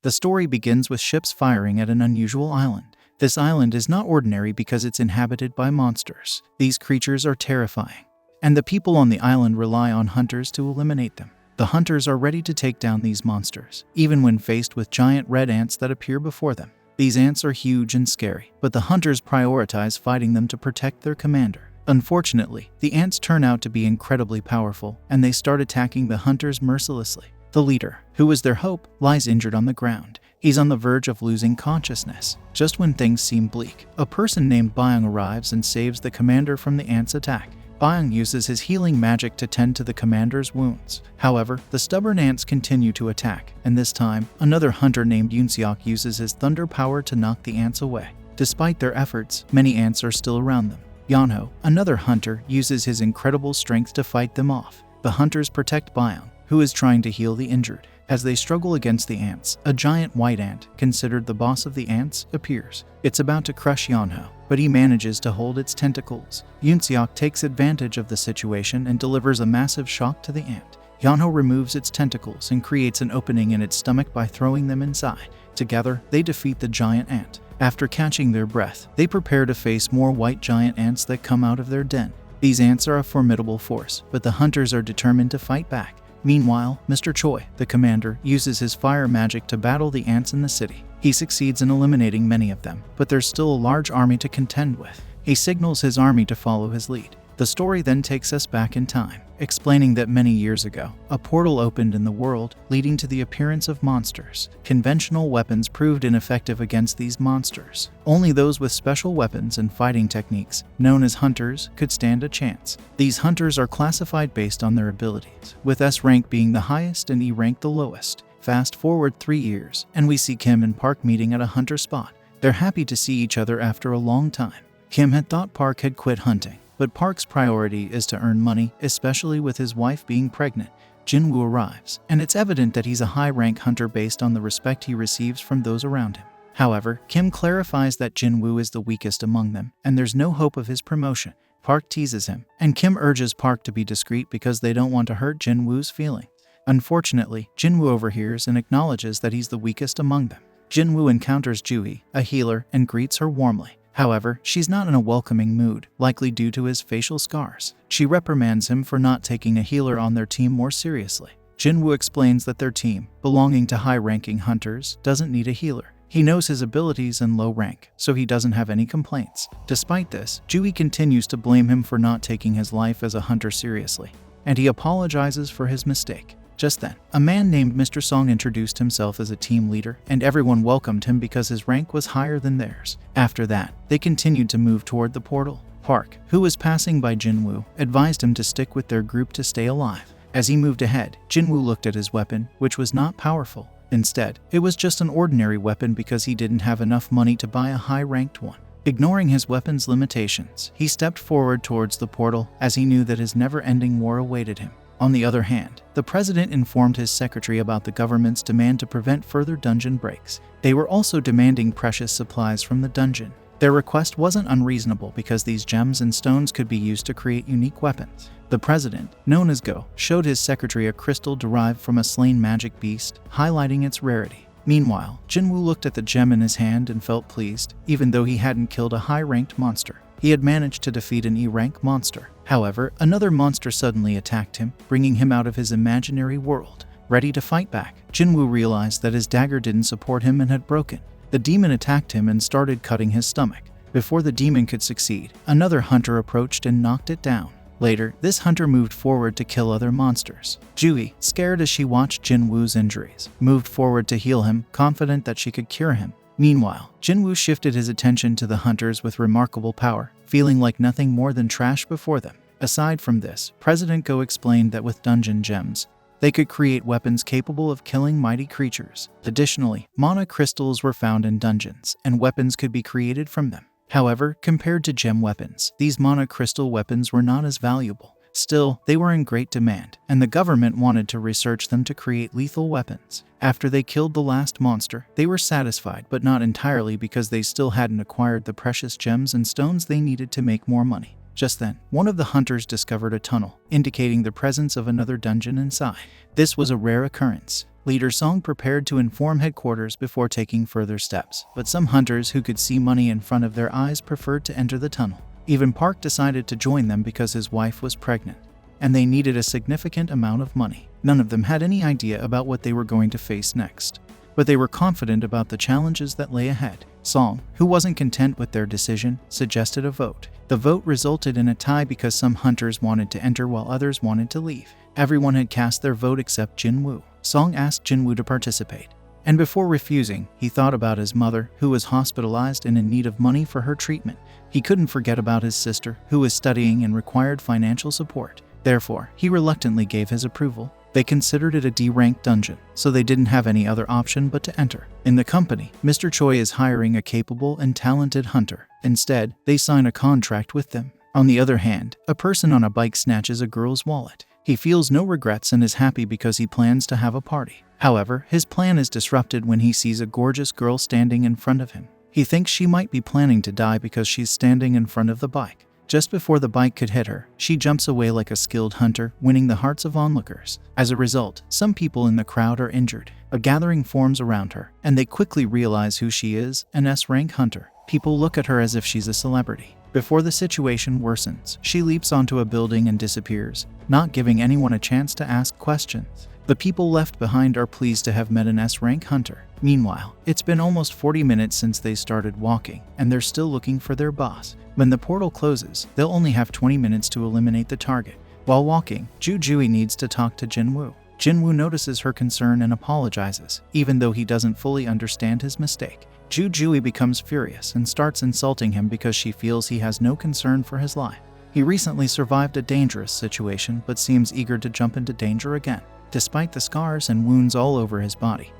The story begins with ships firing at an unusual island. This island is not ordinary because it's inhabited by monsters. These creatures are terrifying, and the people on the island rely on hunters to eliminate them. The hunters are ready to take down these monsters, even when faced with giant red ants that appear before them. These ants are huge and scary, but the hunters prioritize fighting them to protect their commander. Unfortunately, the ants turn out to be incredibly powerful, and they start attacking the hunters mercilessly. The leader, who was their hope, lies injured on the ground. He's on the verge of losing consciousness. Just when things seem bleak, a person named Byung arrives and saves the commander from the ants' attack. Byung uses his healing magic to tend to the commander's wounds. However, the stubborn ants continue to attack, and this time, another hunter named Yoonseok uses his thunder power to knock the ants away. Despite their efforts, many ants are still around them. Yeonho, another hunter, uses his incredible strength to fight them off. The hunters protect Byung, who is trying to heal the injured. As they struggle against the ants, a giant white ant, considered the boss of the ants, appears. It's about to crush Yeonho, but he manages to hold its tentacles. Yoonseok takes advantage of the situation and delivers a massive shock to the ant. Yeonho removes its tentacles and creates an opening in its stomach by throwing them inside. Together, they defeat the giant ant. After catching their breath, they prepare to face more white giant ants that come out of their den. These ants are a formidable force, but the hunters are determined to fight back. Meanwhile, Mr. Choi, the commander, uses his fire magic to battle the ants in the city. He succeeds in eliminating many of them, but there's still a large army to contend with. He signals his army to follow his lead. The story then takes us back in time, explaining that many years ago, a portal opened in the world, leading to the appearance of monsters. Conventional weapons proved ineffective against these monsters. Only those with special weapons and fighting techniques, known as hunters, could stand a chance. These hunters are classified based on their abilities, with S rank being the highest and E rank the lowest. Fast forward 3 years, and we see Kim and Park meeting at a hunter spot. They're happy to see each other after a long time. Kim had thought Park had quit hunting, but Park's priority is to earn money, especially with his wife being pregnant. Jinwoo arrives, and it's evident that he's a high-rank hunter based on the respect he receives from those around him. However, Kim clarifies that Jinwoo is the weakest among them, and there's no hope of his promotion. Park teases him, and Kim urges Park to be discreet because they don't want to hurt Jinwoo's feelings. Unfortunately, Jinwoo overhears and acknowledges that he's the weakest among them. Jinwoo encounters Jui, a healer, and greets her warmly. However, she's not in a welcoming mood, likely due to his facial scars. She reprimands him for not taking a healer on their team more seriously. Jinwoo explains that their team, belonging to high-ranking hunters, doesn't need a healer. He knows his abilities and low rank, so he doesn't have any complaints. Despite this, Jui continues to blame him for not taking his life as a hunter seriously, and he apologizes for his mistake. Just then, a man named Mr. Song introduced himself as a team leader, and everyone welcomed him because his rank was higher than theirs. After that, they continued to move toward the portal. Park, who was passing by Jinwoo, advised him to stick with their group to stay alive. As he moved ahead, Jinwoo looked at his weapon, which was not powerful. Instead, it was just an ordinary weapon because he didn't have enough money to buy a high-ranked one. Ignoring his weapon's limitations, he stepped forward towards the portal as he knew that his never-ending war awaited him. On the other hand, the president informed his secretary about the government's demand to prevent further dungeon breaks. They were also demanding precious supplies from the dungeon. Their request wasn't unreasonable because these gems and stones could be used to create unique weapons. The president, known as Go, showed his secretary a crystal derived from a slain magic beast, highlighting its rarity. Meanwhile, Jinwoo looked at the gem in his hand and felt pleased, even though he hadn't killed a high-ranked monster. He had managed to defeat an E-rank monster. However, another monster suddenly attacked him, bringing him out of his imaginary world. Ready to fight back, Jinwoo realized that his dagger didn't support him and had broken. The demon attacked him and started cutting his stomach. Before the demon could succeed, another hunter approached and knocked it down. Later, this hunter moved forward to kill other monsters. Jui, scared as she watched Jinwoo's injuries, moved forward to heal him, confident that she could cure him. Meanwhile, Jinwoo shifted his attention to the hunters with remarkable power, feeling like nothing more than trash before them. Aside from this, President Go explained that with dungeon gems, they could create weapons capable of killing mighty creatures. Additionally, mana crystals were found in dungeons, and weapons could be created from them. However, compared to gem weapons, these mana crystal weapons were not as valuable. Still, they were in great demand, and the government wanted to research them to create lethal weapons. After they killed the last monster, they were satisfied, but not entirely because they still hadn't acquired the precious gems and stones they needed to make more money. Just then, one of the hunters discovered a tunnel, indicating the presence of another dungeon inside. This was a rare occurrence. Leader Song prepared to inform headquarters before taking further steps, but some hunters who could see money in front of their eyes preferred to enter the tunnel. Even Park decided to join them because his wife was pregnant, and they needed a significant amount of money. None of them had any idea about what they were going to face next, but they were confident about the challenges that lay ahead. Song, who wasn't content with their decision, suggested a vote. The vote resulted in a tie because some hunters wanted to enter while others wanted to leave. Everyone had cast their vote except Jinwoo. Song asked Jinwoo to participate, and before refusing, he thought about his mother, who was hospitalized and in need of money for her treatment. He couldn't forget about his sister, who was studying and required financial support. Therefore, he reluctantly gave his approval. They considered it a D-rank dungeon, so they didn't have any other option but to enter. In the company, Mr. Choi is hiring a capable and talented hunter. Instead, they sign a contract with them. On the other hand, a person on a bike snatches a girl's wallet. He feels no regrets and is happy because he plans to have a party. However, his plan is disrupted when he sees a gorgeous girl standing in front of him. He thinks she might be planning to die because she's standing in front of the bike. Just before the bike could hit her, she jumps away like a skilled hunter, winning the hearts of onlookers. As a result, some people in the crowd are injured. A gathering forms around her, and they quickly realize who she is, an S-rank hunter. People look at her as if she's a celebrity. Before the situation worsens, she leaps onto a building and disappears, not giving anyone a chance to ask questions. The people left behind are pleased to have met an S-rank hunter. Meanwhile, it's been almost 40 minutes since they started walking, and they're still looking for their boss. When the portal closes, they'll only have 20 minutes to eliminate the target. While walking, Ju-Jui needs to talk to Jinwoo. Jinwoo notices her concern and apologizes, even though he doesn't fully understand his mistake. Ju-Jui becomes furious and starts insulting him because she feels he has no concern for his life. He recently survived a dangerous situation but seems eager to jump into danger again, despite the scars and wounds all over his body.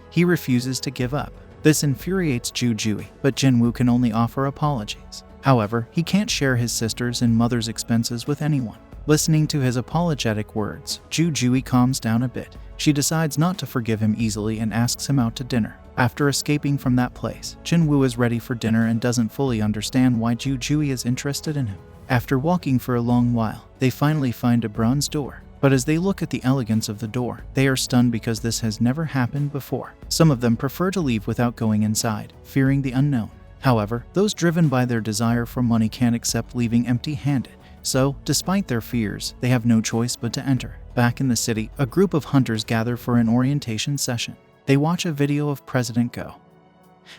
He refuses to give up. This infuriates Ju-Jui, but Jinwoo can only offer apologies. However, he can't share his sister's and mother's expenses with anyone. Listening to his apologetic words, Ju-Jui calms down a bit. She decides not to forgive him easily and asks him out to dinner. After escaping from that place, Jinwoo is ready for dinner and doesn't fully understand why Ju-Jui is interested in him. After walking for a long while, they finally find a bronze door. But as they look at the elegance of the door, they are stunned because this has never happened before. Some of them prefer to leave without going inside, fearing the unknown. However, those driven by their desire for money can't accept leaving empty-handed. So, despite their fears, they have no choice but to enter. Back in the city, a group of hunters gather for an orientation session. They watch a video of President Go,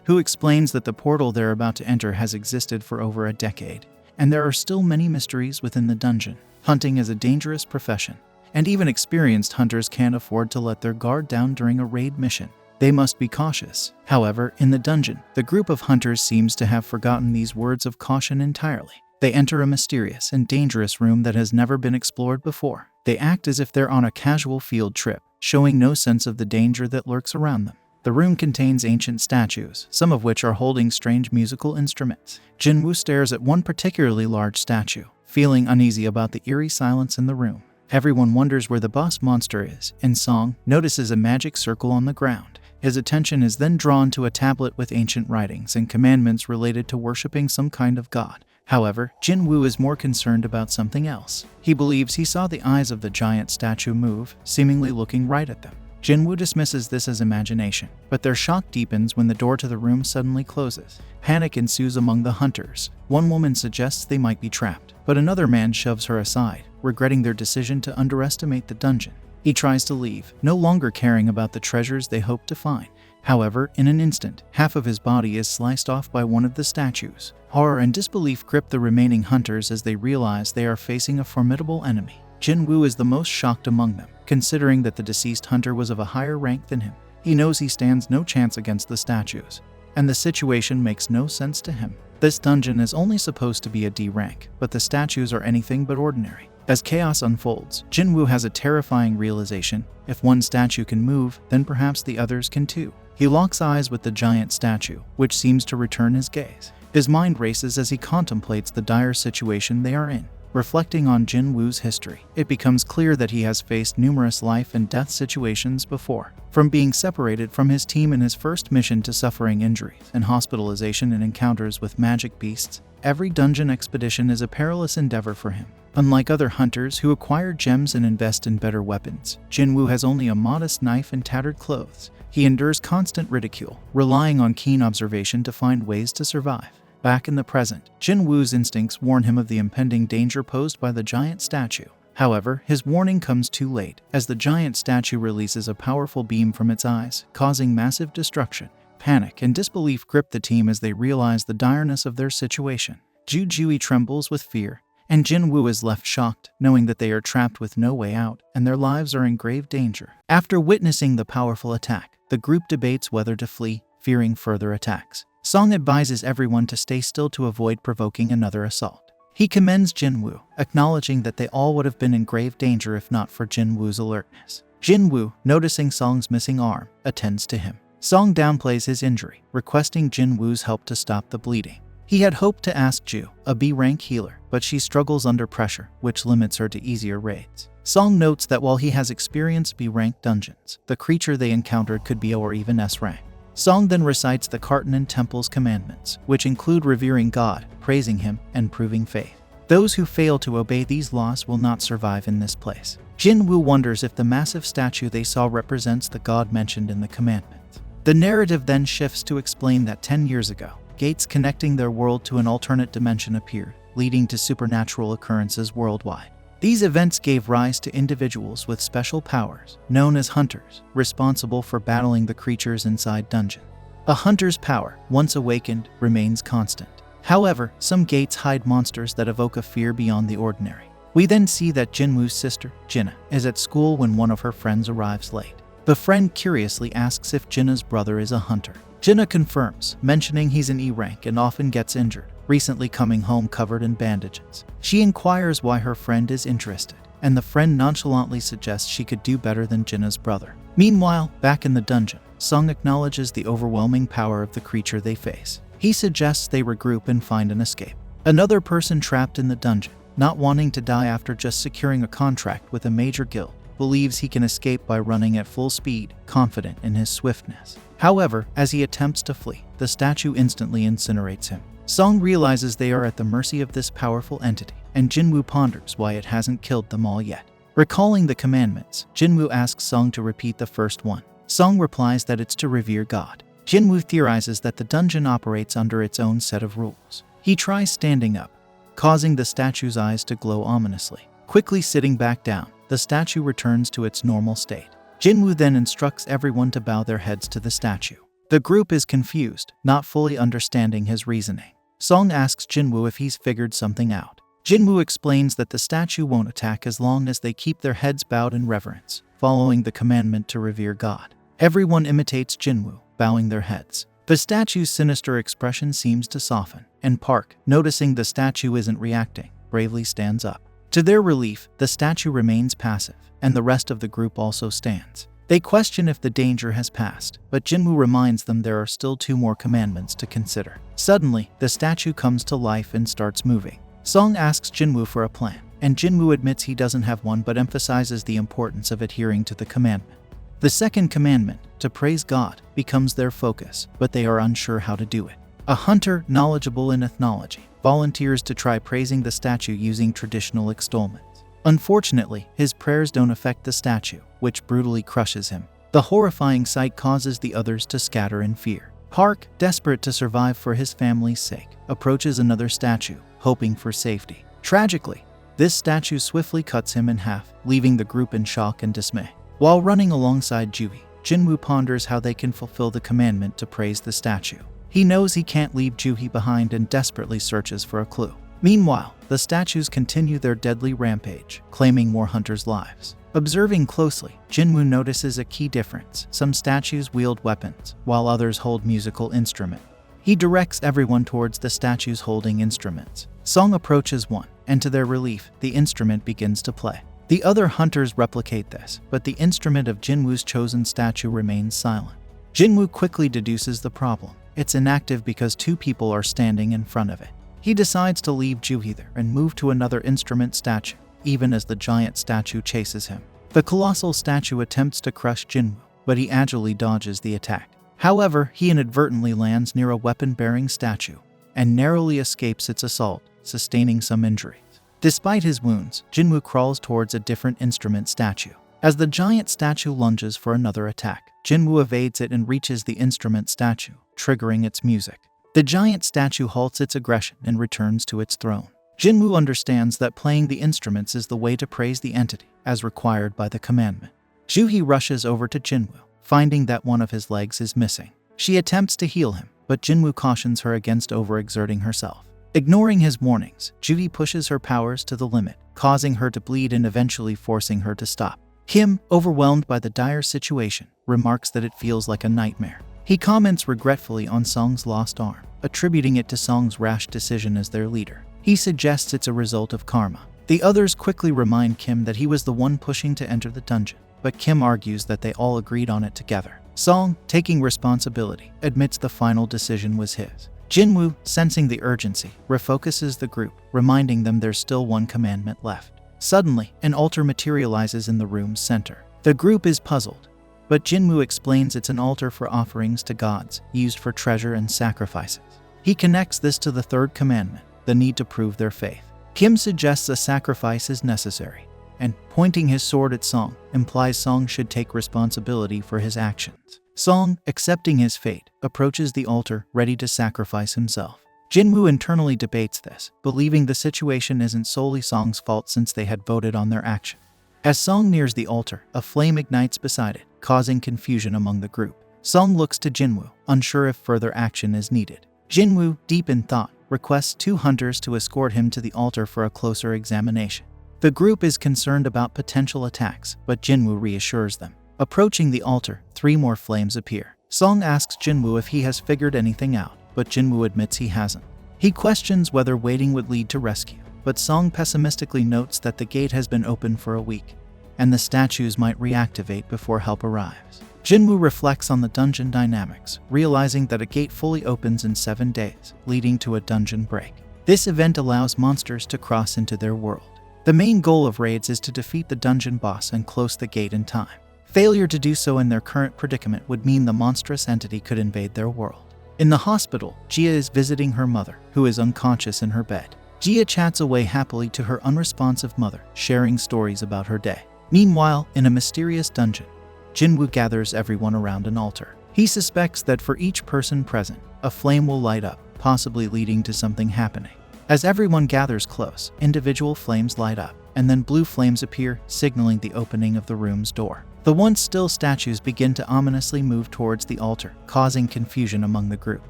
who explains that the portal they're about to enter has existed for over a decade, and there are still many mysteries within the dungeon. Hunting is a dangerous profession, and even experienced hunters can't afford to let their guard down during a raid mission. They must be cautious. However, in the dungeon, the group of hunters seems to have forgotten these words of caution entirely. They enter a mysterious and dangerous room that has never been explored before. They act as if they're on a casual field trip, showing no sense of the danger that lurks around them. The room contains ancient statues, some of which are holding strange musical instruments. Jinwoo stares at one particularly large statue, feeling uneasy about the eerie silence in the room. Everyone wonders where the boss monster is, and Song notices a magic circle on the ground. His attention is then drawn to a tablet with ancient writings and commandments related to worshipping some kind of god. However, Jinwoo is more concerned about something else. He believes he saw the eyes of the giant statue move, seemingly looking right at them. Jinwoo dismisses this as imagination, but their shock deepens when the door to the room suddenly closes. Panic ensues among the hunters. One woman suggests they might be trapped, but another man shoves her aside, regretting their decision to underestimate the dungeon. He tries to leave, no longer caring about the treasures they hope to find. However, in an instant, half of his body is sliced off by one of the statues. Horror and disbelief grip the remaining hunters as they realize they are facing a formidable enemy. Jinwoo is the most shocked among them, considering that the deceased hunter was of a higher rank than him. He knows he stands no chance against the statues, and the situation makes no sense to him. This dungeon is only supposed to be a D rank, but the statues are anything but ordinary. As chaos unfolds, Jinwoo has a terrifying realization. If one statue can move, then perhaps the others can too. He locks eyes with the giant statue, which seems to return his gaze. His mind races as he contemplates the dire situation they are in. Reflecting on Jinwoo's history, it becomes clear that he has faced numerous life and death situations before. From being separated from his team in his first mission to suffering injuries and hospitalization in encounters with magic beasts, every dungeon expedition is a perilous endeavor for him. Unlike other hunters who acquire gems and invest in better weapons, Jinwoo has only a modest knife and tattered clothes. He endures constant ridicule, relying on keen observation to find ways to survive. Back in the present, Jinwoo's instincts warn him of the impending danger posed by the giant statue. However, his warning comes too late, as the giant statue releases a powerful beam from its eyes, causing massive destruction. Panic and disbelief grip the team as they realize the direness of their situation. Ju trembles with fear, and Jinwoo is left shocked, knowing that they are trapped with no way out, and their lives are in grave danger. After witnessing the powerful attack, the group debates whether to flee, fearing further attacks. Song advises everyone to stay still to avoid provoking another assault. He commends Jinwoo, acknowledging that they all would have been in grave danger if not for Jinwoo's alertness. Jinwoo, noticing Song's missing arm, attends to him. Song downplays his injury, requesting Jinwoo's help to stop the bleeding. He had hoped to ask Ju, a B-rank healer, but she struggles under pressure, which limits her to easier raids. Song notes that while he has experienced B-rank dungeons, the creature they encountered could be O or even S-rank. Song then recites the Carton and Temple's commandments, which include revering God, praising Him, and proving faith. Those who fail to obey these laws will not survive in this place. Jinwoo wonders if the massive statue they saw represents the God mentioned in the commandments. The narrative then shifts to explain that 10 years ago, gates connecting their world to an alternate dimension appeared, leading to supernatural occurrences worldwide. These events gave rise to individuals with special powers, known as hunters, responsible for battling the creatures inside dungeons. A hunter's power, once awakened, remains constant. However, some gates hide monsters that evoke a fear beyond the ordinary. We then see that Jinwoo's sister, Jinna, is at school when one of her friends arrives late. The friend curiously asks if Jinna's brother is a hunter. Jinna confirms, mentioning he's an E-rank and often gets injured, recently coming home covered in bandages. She inquires why her friend is interested, and the friend nonchalantly suggests she could do better than Jinna's brother. Meanwhile, back in the dungeon, Song acknowledges the overwhelming power of the creature they face. He suggests they regroup and find an escape. Another person trapped in the dungeon, not wanting to die after just securing a contract with a major guild, believes he can escape by running at full speed, confident in his swiftness. However, as he attempts to flee, the statue instantly incinerates him. Song realizes they are at the mercy of this powerful entity, and Jinwoo ponders why it hasn't killed them all yet. Recalling the commandments, Jinwoo asks Song to repeat the first one. Song replies that it's to revere God. Jinwoo theorizes that the dungeon operates under its own set of rules. He tries standing up, causing the statue's eyes to glow ominously. Quickly sitting back down, the statue returns to its normal state. Jinwoo then instructs everyone to bow their heads to the statue. The group is confused, not fully understanding his reasoning. Song asks Jinwoo if he's figured something out. Jinwoo explains that the statue won't attack as long as they keep their heads bowed in reverence, following the commandment to revere God. Everyone imitates Jinwoo, bowing their heads. The statue's sinister expression seems to soften, and Park, noticing the statue isn't reacting, bravely stands up. To their relief, the statue remains passive, and the rest of the group also stands. They question if the danger has passed, but Jinwoo reminds them there are still 2 more commandments to consider. Suddenly, the statue comes to life and starts moving. Song asks Jinwoo for a plan, and Jinwoo admits he doesn't have one but emphasizes the importance of adhering to the commandment. The second commandment, to praise God, becomes their focus, but they are unsure how to do it. A hunter, knowledgeable in ethnology, volunteers to try praising the statue using traditional extollments. Unfortunately, his prayers don't affect the statue, which brutally crushes him. The horrifying sight causes the others to scatter in fear. Park, desperate to survive for his family's sake, approaches another statue, hoping for safety. Tragically, this statue swiftly cuts him in half, leaving the group in shock and dismay. While running alongside Juhi, Jinwoo ponders how they can fulfill the commandment to praise the statue. He knows he can't leave Juhi behind and desperately searches for a clue. Meanwhile, the statues continue their deadly rampage, claiming more hunters' lives. Observing closely, Jinwoo notices a key difference. Some statues wield weapons, while others hold musical instruments. He directs everyone towards the statues holding instruments. Song approaches one, and to their relief, the instrument begins to play. The other hunters replicate this, but the instrument of Jinwoo's chosen statue remains silent. Jinwoo quickly deduces the problem. It's inactive because 2 people are standing in front of it. He decides to leave Juhi there and move to another instrument statue, even as the giant statue chases him. The colossal statue attempts to crush Jinwoo, but he agilely dodges the attack. However, he inadvertently lands near a weapon-bearing statue and narrowly escapes its assault, sustaining some injuries. Despite his wounds, Jinwoo crawls towards a different instrument statue. As the giant statue lunges for another attack, Jinwoo evades it and reaches the instrument statue, triggering its music. The giant statue halts its aggression and returns to its throne. Jinwoo understands that playing the instruments is the way to praise the entity, as required by the commandment. Juhi rushes over to Jinwoo, finding that one of his legs is missing. She attempts to heal him, but Jinwoo cautions her against overexerting herself. Ignoring his warnings, Juhi pushes her powers to the limit, causing her to bleed and eventually forcing her to stop. Kim, overwhelmed by the dire situation, remarks that it feels like a nightmare. He comments regretfully on Song's lost arm, attributing it to Song's rash decision as their leader. He suggests it's a result of karma. The others quickly remind Kim that he was the one pushing to enter the dungeon, but Kim argues that they all agreed on it together. Song, taking responsibility, admits the final decision was his. Jinwoo, sensing the urgency, refocuses the group, reminding them there's still one commandment left. Suddenly, an altar materializes in the room's center. The group is puzzled, but Jinwoo explains it's an altar for offerings to gods, used for treasure and sacrifices. He connects this to the third commandment, the need to prove their faith. Kim suggests a sacrifice is necessary, and, pointing his sword at Song, implies Song should take responsibility for his actions. Song, accepting his fate, approaches the altar, ready to sacrifice himself. Jinwoo internally debates this, believing the situation isn't solely Song's fault since they had voted on their action. As Song nears the altar, a flame ignites beside it, causing confusion among the group. Song looks to Jinwoo, unsure if further action is needed. Jinwoo, deep in thought, requests 2 hunters to escort him to the altar for a closer examination. The group is concerned about potential attacks, but Jinwoo reassures them. Approaching the altar, 3 more flames appear. Song asks Jinwoo if he has figured anything out, but Jinwoo admits he hasn't. He questions whether waiting would lead to rescue, but Song pessimistically notes that the gate has been open for a week, and the statues might reactivate before help arrives. Jinwoo reflects on the dungeon dynamics, realizing that a gate fully opens in 7 days, leading to a dungeon break. This event allows monsters to cross into their world. The main goal of raids is to defeat the dungeon boss and close the gate in time. Failure to do so in their current predicament would mean the monstrous entity could invade their world. In the hospital, Jia is visiting her mother, who is unconscious in her bed. Jia chats away happily to her unresponsive mother, sharing stories about her day. Meanwhile, in a mysterious dungeon, Jinwoo gathers everyone around an altar. He suspects that for each person present, a flame will light up, possibly leading to something happening. As everyone gathers close, individual flames light up, and then blue flames appear, signaling the opening of the room's door. The once still statues begin to ominously move towards the altar, causing confusion among the group.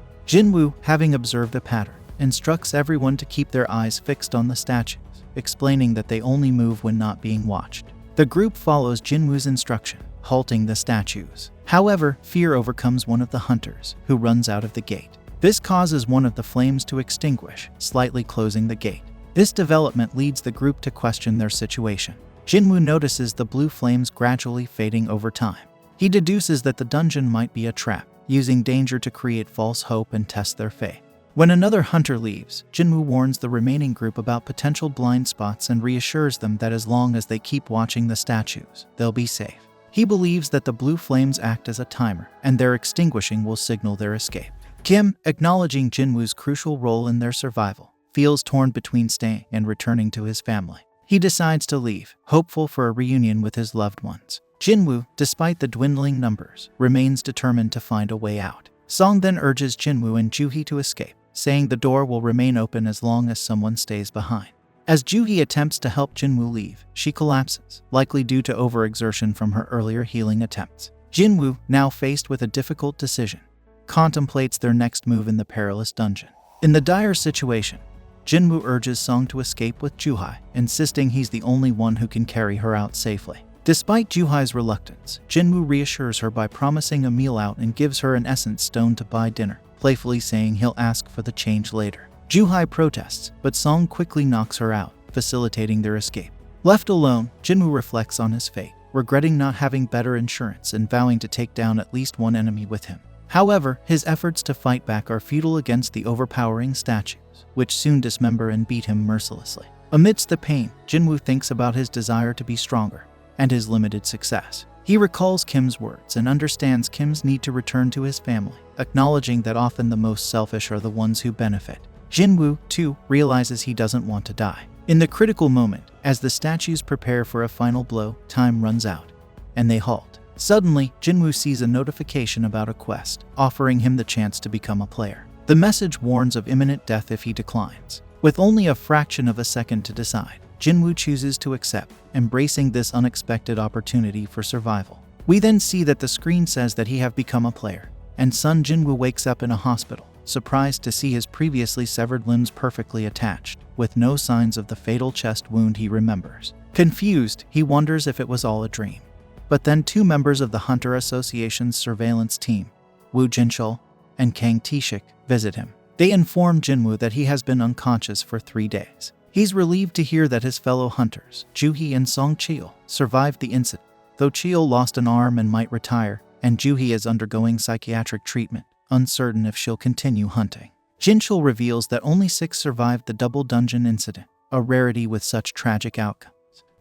Jinwoo, having observed the pattern, instructs everyone to keep their eyes fixed on the statues, explaining that they only move when not being watched. The group follows Jinwoo's instruction, halting the statues. However, fear overcomes one of the hunters, who runs out of the gate. This causes one of the flames to extinguish, slightly closing the gate. This development leads the group to question their situation. Jinwoo notices the blue flames gradually fading over time. He deduces that the dungeon might be a trap, using danger to create false hope and test their faith. When another hunter leaves, Jinwoo warns the remaining group about potential blind spots and reassures them that as long as they keep watching the statues, they'll be safe. He believes that the blue flames act as a timer, and their extinguishing will signal their escape. Kim, acknowledging Jinwoo's crucial role in their survival, feels torn between staying and returning to his family. He decides to leave, hopeful for a reunion with his loved ones. Jinwoo, despite the dwindling numbers, remains determined to find a way out. Song then urges Jinwoo and Juhi to escape, saying the door will remain open as long as someone stays behind. As Juhi attempts to help Jinwoo leave, she collapses, likely due to overexertion from her earlier healing attempts. Jinwoo, now faced with a difficult decision, contemplates their next move in the perilous dungeon. In the dire situation, Jinwoo urges Song to escape with Juhi, insisting he's the only one who can carry her out safely. Despite Juhi's reluctance, Jinwoo reassures her by promising a meal out and gives her an essence stone to buy dinner, playfully saying he'll ask for the change later. Juhi protests, but Song quickly knocks her out, facilitating their escape. Left alone, Jinwoo reflects on his fate, regretting not having better insurance and vowing to take down at least one enemy with him. However, his efforts to fight back are futile against the overpowering statues, which soon dismember and beat him mercilessly. Amidst the pain, Jinwoo thinks about his desire to be stronger and his limited success. He recalls Kim's words and understands Kim's need to return to his family, acknowledging that often the most selfish are the ones who benefit. Jinwoo, too, realizes he doesn't want to die. In the critical moment, as the statues prepare for a final blow, time runs out, and they halt. Suddenly, Jinwoo sees a notification about a quest, offering him the chance to become a player. The message warns of imminent death if he declines. With only a fraction of a second to decide, Jinwoo chooses to accept, embracing this unexpected opportunity for survival. We then see that the screen says that he have become a player, and son Jinwoo wakes up in a hospital, surprised to see his previously severed limbs perfectly attached, with no signs of the fatal chest wound he remembers. Confused, he wonders if it was all a dream. But then two members of the Hunter Association's surveillance team, Woo Jinchul and Kang Taeshik, visit him. They inform Jinwoo that he has been unconscious for 3 days. He's relieved to hear that his fellow hunters, Juhee and Song Cheol, survived the incident, though Cheol lost an arm and might retire, and Juhee is undergoing psychiatric treatment, uncertain if she'll continue hunting. Jinchul reveals that only 6 survived the double dungeon incident, a rarity with such tragic outcomes.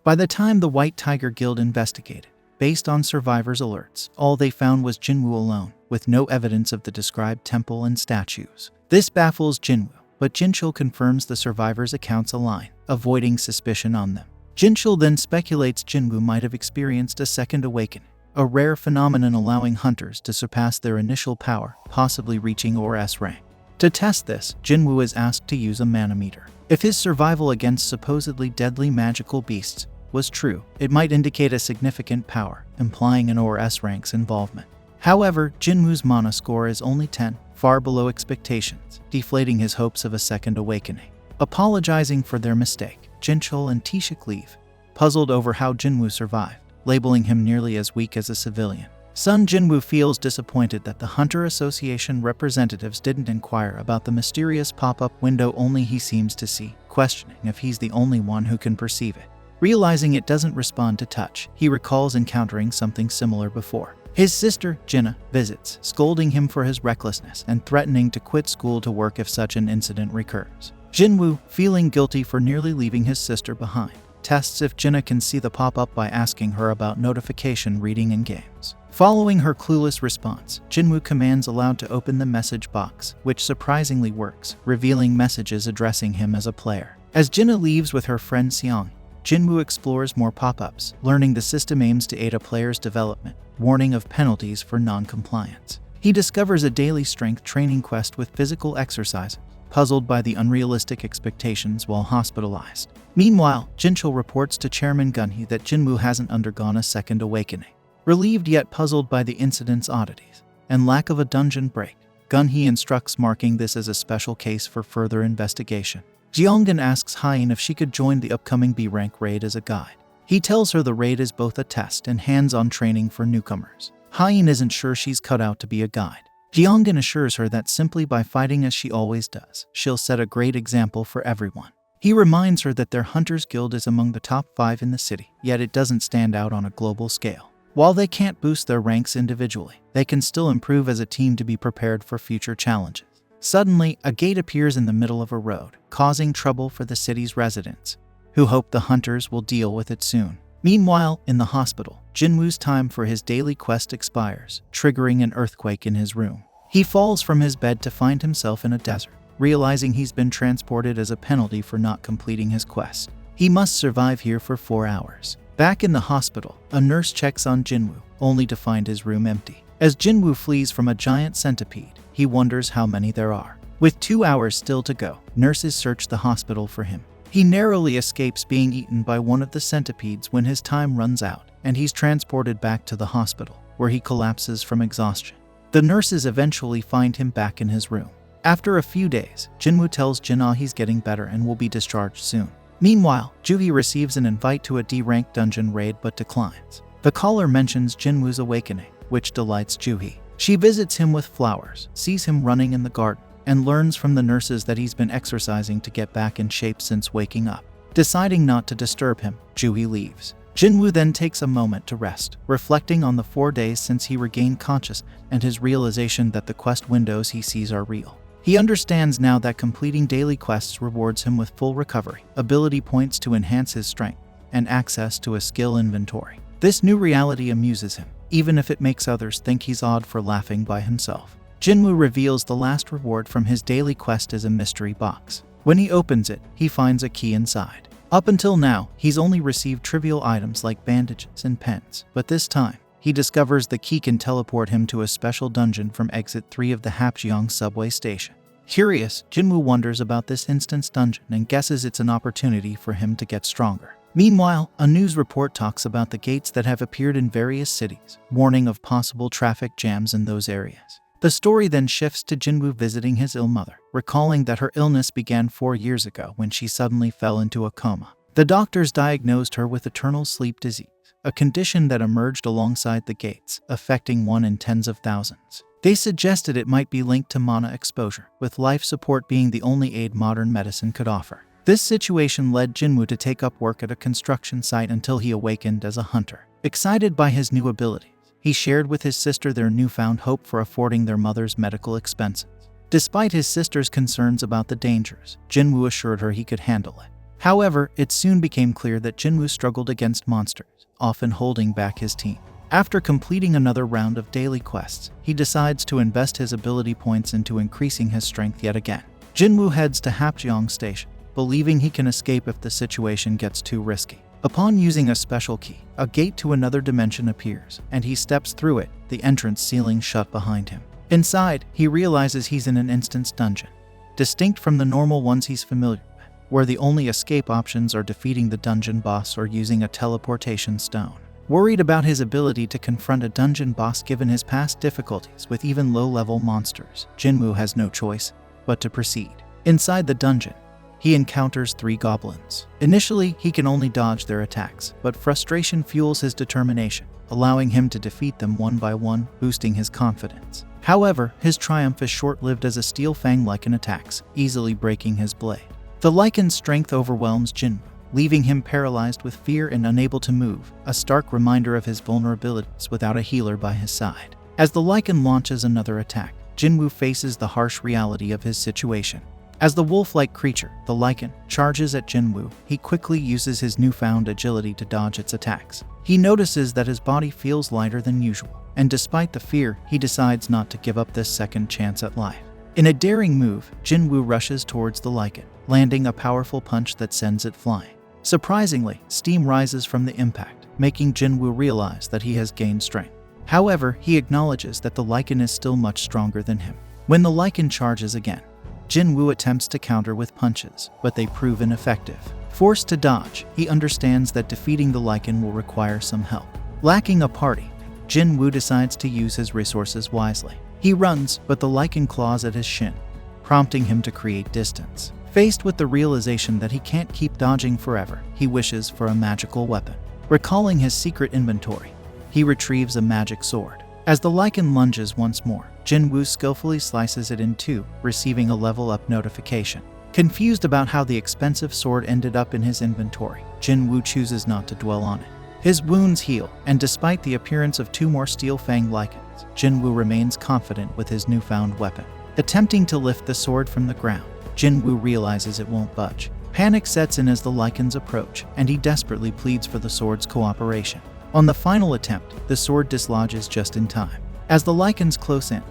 By the time the White Tiger Guild investigated, based on survivors' alerts, all they found was Jinwoo alone, with no evidence of the described temple and statues. This baffles Jinwoo, but Jinchul confirms the survivors' accounts align, avoiding suspicion on them. Jinchul then speculates Jinwoo might have experienced a second awakening, a rare phenomenon allowing hunters to surpass their initial power, possibly reaching SSS-Rank. To test this, Jinwoo is asked to use a manometer. If his survival against supposedly deadly magical beasts was true, it might indicate a significant power, implying an SSS-Rank's involvement. However, Jinwoo's mana score is only 10, far below expectations, deflating his hopes of a second awakening. Apologizing for their mistake, Jinchul and Taeshik leave, puzzled over how Jinwoo survived, labeling him nearly as weak as a civilian. Son Jinwoo feels disappointed that the Hunter Association representatives didn't inquire about the mysterious pop-up window only he seems to see, questioning if he's the only one who can perceive it. Realizing it doesn't respond to touch, he recalls encountering something similar before. His sister, Jinna, visits, scolding him for his recklessness and threatening to quit school to work if such an incident recurs. Jinwoo, feeling guilty for nearly leaving his sister behind, tests if Jinna can see the pop-up by asking her about notification reading in games. Following her clueless response, Jinwoo commands aloud to open the message box, which surprisingly works, revealing messages addressing him as a player. As Jinna leaves with her friend Seong, Jinwoo explores more pop-ups, learning the system aims to aid a player's development, warning of penalties for non-compliance. He discovers a daily strength training quest with physical exercise, puzzled by the unrealistic expectations while hospitalized. Meanwhile, Jinchul reports to Chairman Gunhee that Jinwoo hasn't undergone a second awakening. Relieved yet puzzled by the incident's oddities and lack of a dungeon break, Gunhee instructs marking this as a special case for further investigation. Jeongdan asks Hyein if she could join the upcoming B-rank raid as a guide. He tells her the raid is both a test and hands-on training for newcomers. Hyein isn't sure she's cut out to be a guide. Jeongdan assures her that simply by fighting as she always does, she'll set a great example for everyone. He reminds her that their Hunters Guild is among the top 5 in the city, yet it doesn't stand out on a global scale. While they can't boost their ranks individually, they can still improve as a team to be prepared for future challenges. Suddenly, a gate appears in the middle of a road, causing trouble for the city's residents, who hope the hunters will deal with it soon. Meanwhile, in the hospital, Jinwoo's time for his daily quest expires, triggering an earthquake in his room. He falls from his bed to find himself in a desert, realizing he's been transported as a penalty for not completing his quest. He must survive here for 4 hours. Back in the hospital, a nurse checks on Jinwoo, only to find his room empty. As Jinwoo flees from a giant centipede, he wonders how many there are. With 2 hours still to go, nurses search the hospital for him. He narrowly escapes being eaten by one of the centipedes when his time runs out, and he's transported back to the hospital, where he collapses from exhaustion. The nurses eventually find him back in his room. After a few days, Jinwoo tells Jinna he's getting better and will be discharged soon. Meanwhile, Juhee receives an invite to a D-rank dungeon raid but declines. The caller mentions Jinwoo's awakening, which delights Juhee. She visits him with flowers, sees him running in the garden, and learns from the nurses that he's been exercising to get back in shape since waking up. Deciding not to disturb him, Juhee leaves. Jinwoo then takes a moment to rest, reflecting on the 4 days since he regained consciousness and his realization that the quest windows he sees are real. He understands now that completing daily quests rewards him with full recovery, ability points to enhance his strength, and access to a skill inventory. This new reality amuses him, even if it makes others think he's odd for laughing by himself. Jinwoo reveals the last reward from his daily quest is a mystery box. When he opens it, he finds a key inside. Up until now, he's only received trivial items like bandages and pens, but this time, he discovers the key can teleport him to a special dungeon from exit 3 of the Hapjeong subway station. Curious, Jinwoo wonders about this instance dungeon and guesses it's an opportunity for him to get stronger. Meanwhile, a news report talks about the gates that have appeared in various cities, warning of possible traffic jams in those areas. The story then shifts to Jinwoo visiting his ill mother, recalling that her illness began 4 years ago when she suddenly fell into a coma. The doctors diagnosed her with eternal sleep disease, a condition that emerged alongside the gates, affecting 1 in tens of thousands. They suggested it might be linked to mana exposure, with life support being the only aid modern medicine could offer. This situation led Jinwoo to take up work at a construction site until he awakened as a hunter. Excited by his new abilities, he shared with his sister their newfound hope for affording their mother's medical expenses. Despite his sister's concerns about the dangers, Jinwoo assured her he could handle it. However, it soon became clear that Jinwoo struggled against monsters, often holding back his team. After completing another round of daily quests, he decides to invest his ability points into increasing his strength yet again. Jinwoo heads to Hapjeong Station, believing he can escape if the situation gets too risky. Upon using a special key, a gate to another dimension appears, and he steps through it, the entrance ceiling shut behind him. Inside, he realizes he's in an instance dungeon, distinct from the normal ones he's familiar with, where the only escape options are defeating the dungeon boss or using a teleportation stone. Worried about his ability to confront a dungeon boss given his past difficulties with even low-level monsters, Jinwoo has no choice but to proceed. Inside the dungeon, he encounters 3 goblins. Initially, he can only dodge their attacks, but frustration fuels his determination, allowing him to defeat them one by one, boosting his confidence. However, his triumph is short-lived as a steel fang lichen attacks, easily breaking his blade. The liken's strength overwhelms Jinwoo, leaving him paralyzed with fear and unable to move, a stark reminder of his vulnerabilities without a healer by his side. As the lichen launches another attack, Jinwoo faces the harsh reality of his situation. As the wolf-like creature, the lichen, charges at Jinwoo, he quickly uses his newfound agility to dodge its attacks. He notices that his body feels lighter than usual, and despite the fear, he decides not to give up this second chance at life. In a daring move, Jinwoo rushes towards the lichen, landing a powerful punch that sends it flying. Surprisingly, steam rises from the impact, making Jinwoo realize that he has gained strength. However, he acknowledges that the lichen is still much stronger than him. When the lichen charges again, Jinwoo attempts to counter with punches, but they prove ineffective. Forced to dodge, he understands that defeating the lichen will require some help. Lacking a party, Jinwoo decides to use his resources wisely. He runs, but the lichen claws at his shin, prompting him to create distance. Faced with the realization that he can't keep dodging forever, he wishes for a magical weapon. Recalling his secret inventory, he retrieves a magic sword. As the lichen lunges once more, Jinwoo skillfully slices it in 2, receiving a level-up notification. Confused about how the expensive sword ended up in his inventory, Jinwoo chooses not to dwell on it. His wounds heal, and despite the appearance of 2 more steel fang lichens, Jinwoo remains confident with his newfound weapon. Attempting to lift the sword from the ground, Jinwoo realizes it won't budge. Panic sets in as the lichens approach, and he desperately pleads for the sword's cooperation. On the final attempt, the sword dislodges just in time. As the lichens close in,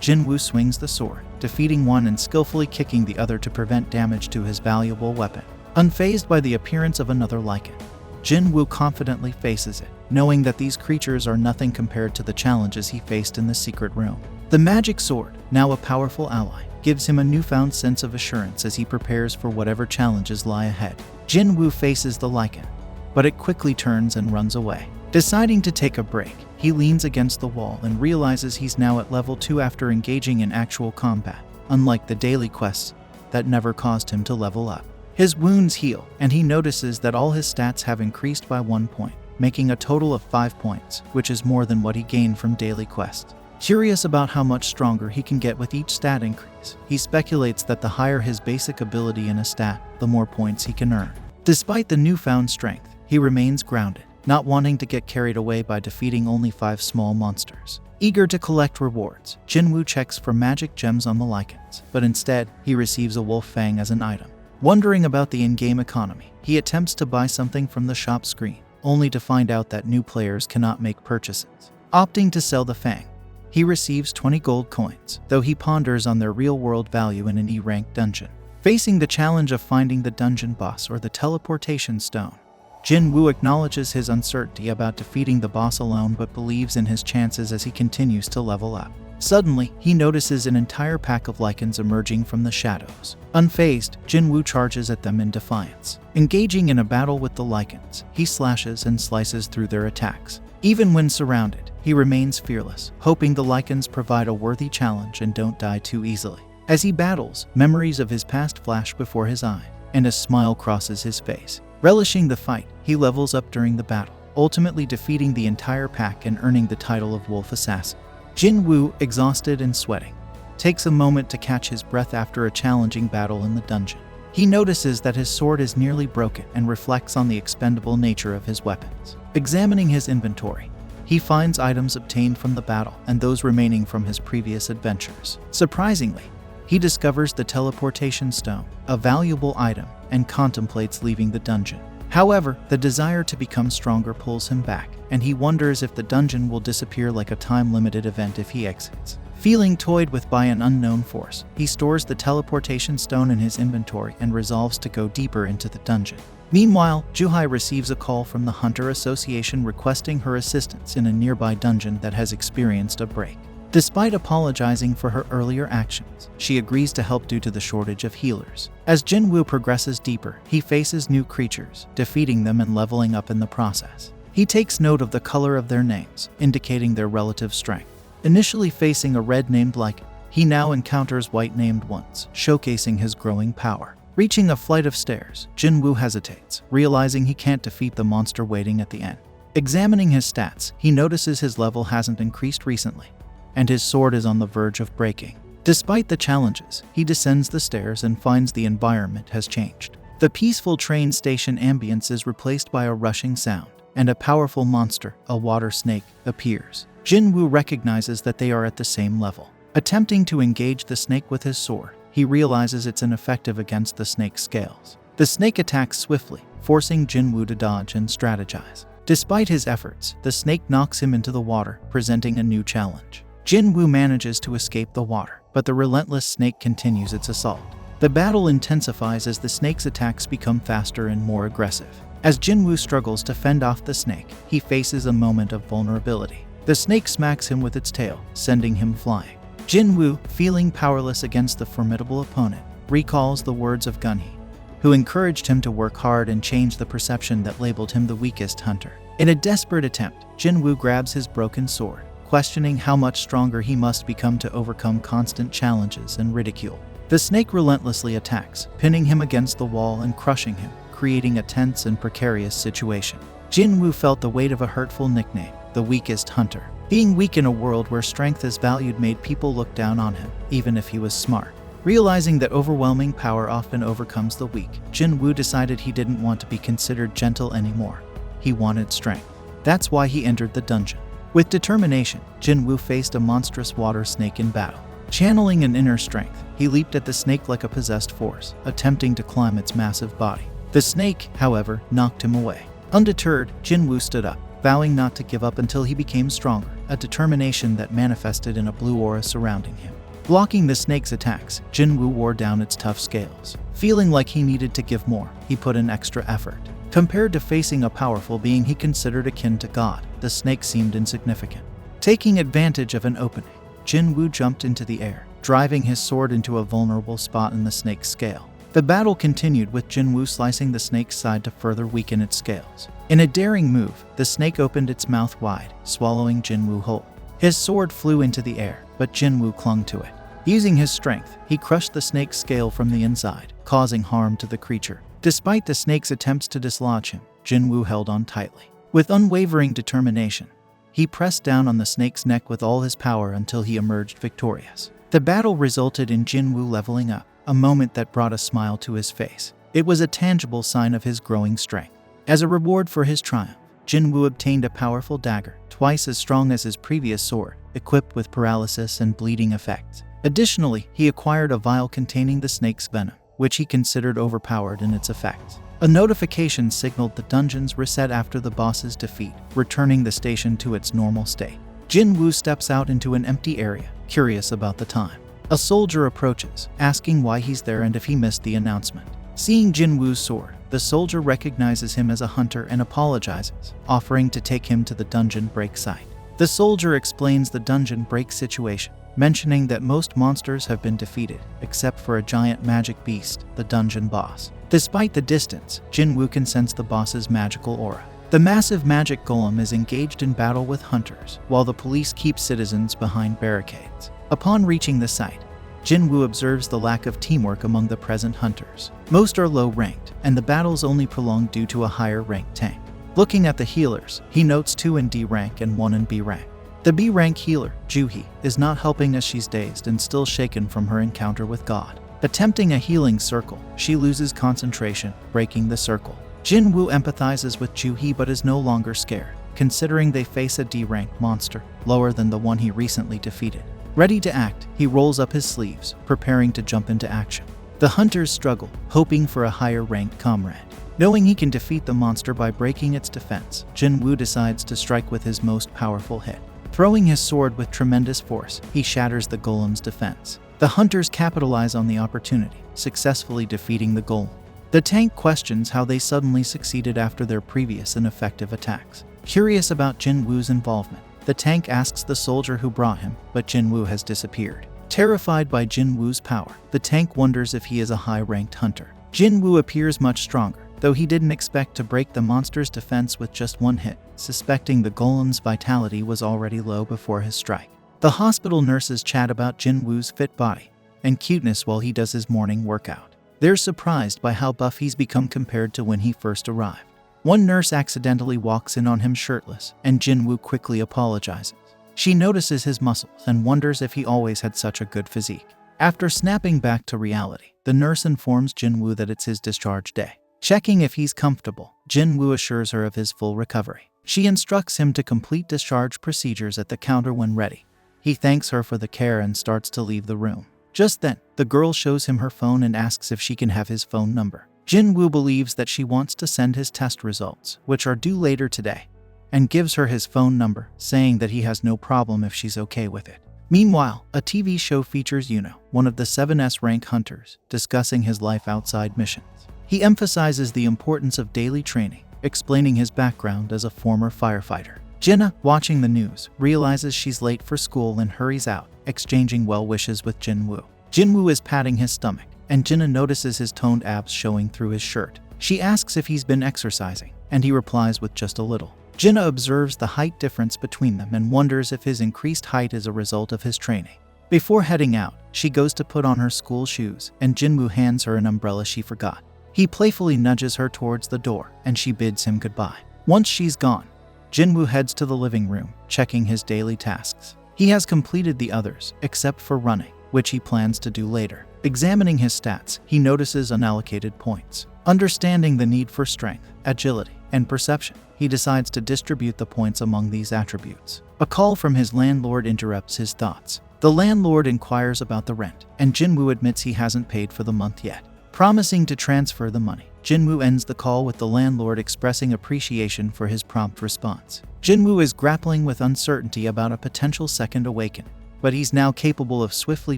Jinwoo swings the sword, defeating one and skillfully kicking the other to prevent damage to his valuable weapon. Unfazed by the appearance of another lichen, Jinwoo confidently faces it, knowing that these creatures are nothing compared to the challenges he faced in the secret room. The magic sword, now a powerful ally, gives him a newfound sense of assurance as he prepares for whatever challenges lie ahead. Jinwoo faces the lichen, but it quickly turns and runs away. Deciding to take a break, he leans against the wall and realizes he's now at level 2 after engaging in actual combat, unlike the daily quests that never caused him to level up. His wounds heal, and he notices that all his stats have increased by 1 point, making a total of 5 points, which is more than what he gained from daily quests. Curious about how much stronger he can get with each stat increase, he speculates that the higher his basic ability in a stat, the more points he can earn. Despite the newfound strength, he remains grounded, not wanting to get carried away by defeating only 5 small monsters. Eager to collect rewards, Jinwoo checks for magic gems on the lichens, but instead, he receives a wolf fang as an item. Wondering about the in-game economy, he attempts to buy something from the shop screen, only to find out that new players cannot make purchases. Opting to sell the fang, he receives 20 gold coins, though he ponders on their real-world value in an E-rank dungeon. Facing the challenge of finding the dungeon boss or the teleportation stone, Jin Woo acknowledges his uncertainty about defeating the boss alone but believes in his chances as he continues to level up. Suddenly, he notices an entire pack of lichens emerging from the shadows. Unfazed, Jin Woo charges at them in defiance. Engaging in a battle with the lichens, he slashes and slices through their attacks. Even when surrounded, he remains fearless, hoping the lichens provide a worthy challenge and don't die too easily. As he battles, memories of his past flash before his eye, and a smile crosses his face. Relishing the fight, he levels up during the battle, ultimately defeating the entire pack and earning the title of Wolf Assassin. Jin Woo, exhausted and sweating, takes a moment to catch his breath after a challenging battle in the dungeon. He notices that his sword is nearly broken and reflects on the expendable nature of his weapons. Examining his inventory, he finds items obtained from the battle and those remaining from his previous adventures. Surprisingly, he discovers the teleportation stone, a valuable item, and contemplates leaving the dungeon. However, the desire to become stronger pulls him back, and he wonders if the dungeon will disappear like a time-limited event if he exits. Feeling toyed with by an unknown force, he stores the teleportation stone in his inventory and resolves to go deeper into the dungeon. Meanwhile, Juhai receives a call from the Hunter Association requesting her assistance in a nearby dungeon that has experienced a break. Despite apologizing for her earlier actions, she agrees to help due to the shortage of healers. As Jin Woo progresses deeper, he faces new creatures, defeating them and leveling up in the process. He takes note of the color of their names, indicating their relative strength. Initially facing a red named lichen, he now encounters white named ones, showcasing his growing power. Reaching a flight of stairs, Jin Woo hesitates, realizing he can't defeat the monster waiting at the end. Examining his stats, he notices his level hasn't increased recently, and his sword is on the verge of breaking. Despite the challenges, he descends the stairs and finds the environment has changed. The peaceful train station ambience is replaced by a rushing sound, and a powerful monster, a water snake, appears. Jin Woo recognizes that they are at the same level. Attempting to engage the snake with his sword, he realizes it's ineffective against the snake's scales. The snake attacks swiftly, forcing Jin Woo to dodge and strategize. Despite his efforts, the snake knocks him into the water, presenting a new challenge. Jin Woo manages to escape the water, but the relentless snake continues its assault. The battle intensifies as the snake's attacks become faster and more aggressive. As Jin Woo struggles to fend off the snake, he faces a moment of vulnerability. The snake smacks him with its tail, sending him flying. Jin Woo, feeling powerless against the formidable opponent, recalls the words of Gunhee, who encouraged him to work hard and change the perception that labeled him the weakest hunter. In a desperate attempt, Jin Woo grabs his broken sword, questioning how much stronger he must become to overcome constant challenges and ridicule. The snake relentlessly attacks, pinning him against the wall and crushing him, creating a tense and precarious situation. Jin Woo felt the weight of a hurtful nickname, the weakest hunter. Being weak in a world where strength is valued made people look down on him, even if he was smart. Realizing that overwhelming power often overcomes the weak, Jin Woo decided he didn't want to be considered gentle anymore. He wanted strength. That's why he entered the dungeon. With determination, Jin Woo faced a monstrous water snake in battle. Channeling an inner strength, he leaped at the snake like a possessed force, attempting to climb its massive body. The snake, however, knocked him away. Undeterred, Jin Woo stood up, vowing not to give up until he became stronger, a determination that manifested in a blue aura surrounding him. Blocking the snake's attacks, Jin Woo wore down its tough scales. Feeling like he needed to give more, he put in extra effort. Compared to facing a powerful being he considered akin to God, the snake seemed insignificant. Taking advantage of an opening, Jin Woo jumped into the air, driving his sword into a vulnerable spot in the snake's scale. The battle continued with Jin Woo slicing the snake's side to further weaken its scales. In a daring move, the snake opened its mouth wide, swallowing Jin Woo whole. His sword flew into the air, but Jin Woo clung to it. Using his strength, he crushed the snake's scale from the inside, causing harm to the creature. Despite the snake's attempts to dislodge him, Jin Woo held on tightly. With unwavering determination, he pressed down on the snake's neck with all his power until he emerged victorious. The battle resulted in Jin Woo leveling up, a moment that brought a smile to his face. It was a tangible sign of his growing strength. As a reward for his triumph, Jin Woo obtained a powerful dagger, twice as strong as his previous sword, equipped with paralysis and bleeding effects. Additionally, he acquired a vial containing the snake's venom, which he considered overpowered in its effects. A notification signaled the dungeon's reset after the boss's defeat, returning the station to its normal state. Jin Woo steps out into an empty area, curious about the time. A soldier approaches, asking why he's there and if he missed the announcement. Seeing Jin Woo's sword, the soldier recognizes him as a hunter and apologizes, offering to take him to the dungeon break site. The soldier explains the dungeon break situation, mentioning that most monsters have been defeated, except for a giant magic beast, the dungeon boss. Despite the distance, Jin Woo can sense the boss's magical aura. The massive magic golem is engaged in battle with hunters, while the police keep citizens behind barricades. Upon reaching the site, Jin Woo observes the lack of teamwork among the present hunters. Most are low-ranked, and the battles only prolonged due to a higher-ranked tank. Looking at the healers, he notes 2 in D rank and 1 in B rank. The B rank healer, Juhee, is not helping as she's dazed and still shaken from her encounter with God. Attempting a healing circle, she loses concentration, breaking the circle. Jin Woo empathizes with Juhee but is no longer scared, considering they face a D-rank monster, lower than the one he recently defeated. Ready to act, he rolls up his sleeves, preparing to jump into action. The hunters struggle, hoping for a higher-ranked comrade. Knowing he can defeat the monster by breaking its defense, Jin Woo decides to strike with his most powerful hit. Throwing his sword with tremendous force, he shatters the golem's defense. The hunters capitalize on the opportunity, successfully defeating the golem. The tank questions how they suddenly succeeded after their previous ineffective attacks. Curious about Jin Woo's involvement, the tank asks the soldier who brought him, but Jin Woo has disappeared. Terrified by Jin Woo's power, the tank wonders if he is a high-ranked hunter. Jin Woo appears much stronger, though he didn't expect to break the monster's defense with just 1 hit, suspecting the golem's vitality was already low before his strike. The hospital nurses chat about Jin Woo's fit body and cuteness while he does his morning workout. They're surprised by how buff he's become compared to when he first arrived. One nurse accidentally walks in on him shirtless, and Jin Woo quickly apologizes. She notices his muscles and wonders if he always had such a good physique. After snapping back to reality, the nurse informs Jin Woo that it's his discharge day. Checking if he's comfortable, Jin Woo assures her of his full recovery. She instructs him to complete discharge procedures at the counter when ready. He thanks her for the care and starts to leave the room. Just then, the girl shows him her phone and asks if she can have his phone number. Jin Woo believes that she wants to send his test results, which are due later today, and gives her his phone number, saying that he has no problem if she's okay with it. Meanwhile, a TV show features Yuno, one of the SSS-Rank hunters, discussing his life outside missions. He emphasizes the importance of daily training, explaining his background as a former firefighter. Jinna, watching the news, realizes she's late for school and hurries out, exchanging well wishes with Jin Woo. Jin Woo is patting his stomach, and Jinna notices his toned abs showing through his shirt. She asks if he's been exercising, and he replies with just a little. Jinna observes the height difference between them and wonders if his increased height is a result of his training. Before heading out, she goes to put on her school shoes, and Jin Woo hands her an umbrella she forgot. He playfully nudges her towards the door, and she bids him goodbye. Once she's gone, Jin Woo heads to the living room, checking his daily tasks. He has completed the others, except for running, which he plans to do later. Examining his stats, he notices unallocated points. Understanding the need for strength, agility, and perception, he decides to distribute the points among these attributes. A call from his landlord interrupts his thoughts. The landlord inquires about the rent, and Jin Woo admits he hasn't paid for the month yet. Promising to transfer the money, Jin Woo ends the call with the landlord expressing appreciation for his prompt response. Jin Woo is grappling with uncertainty about a potential second awakening, but he's now capable of swiftly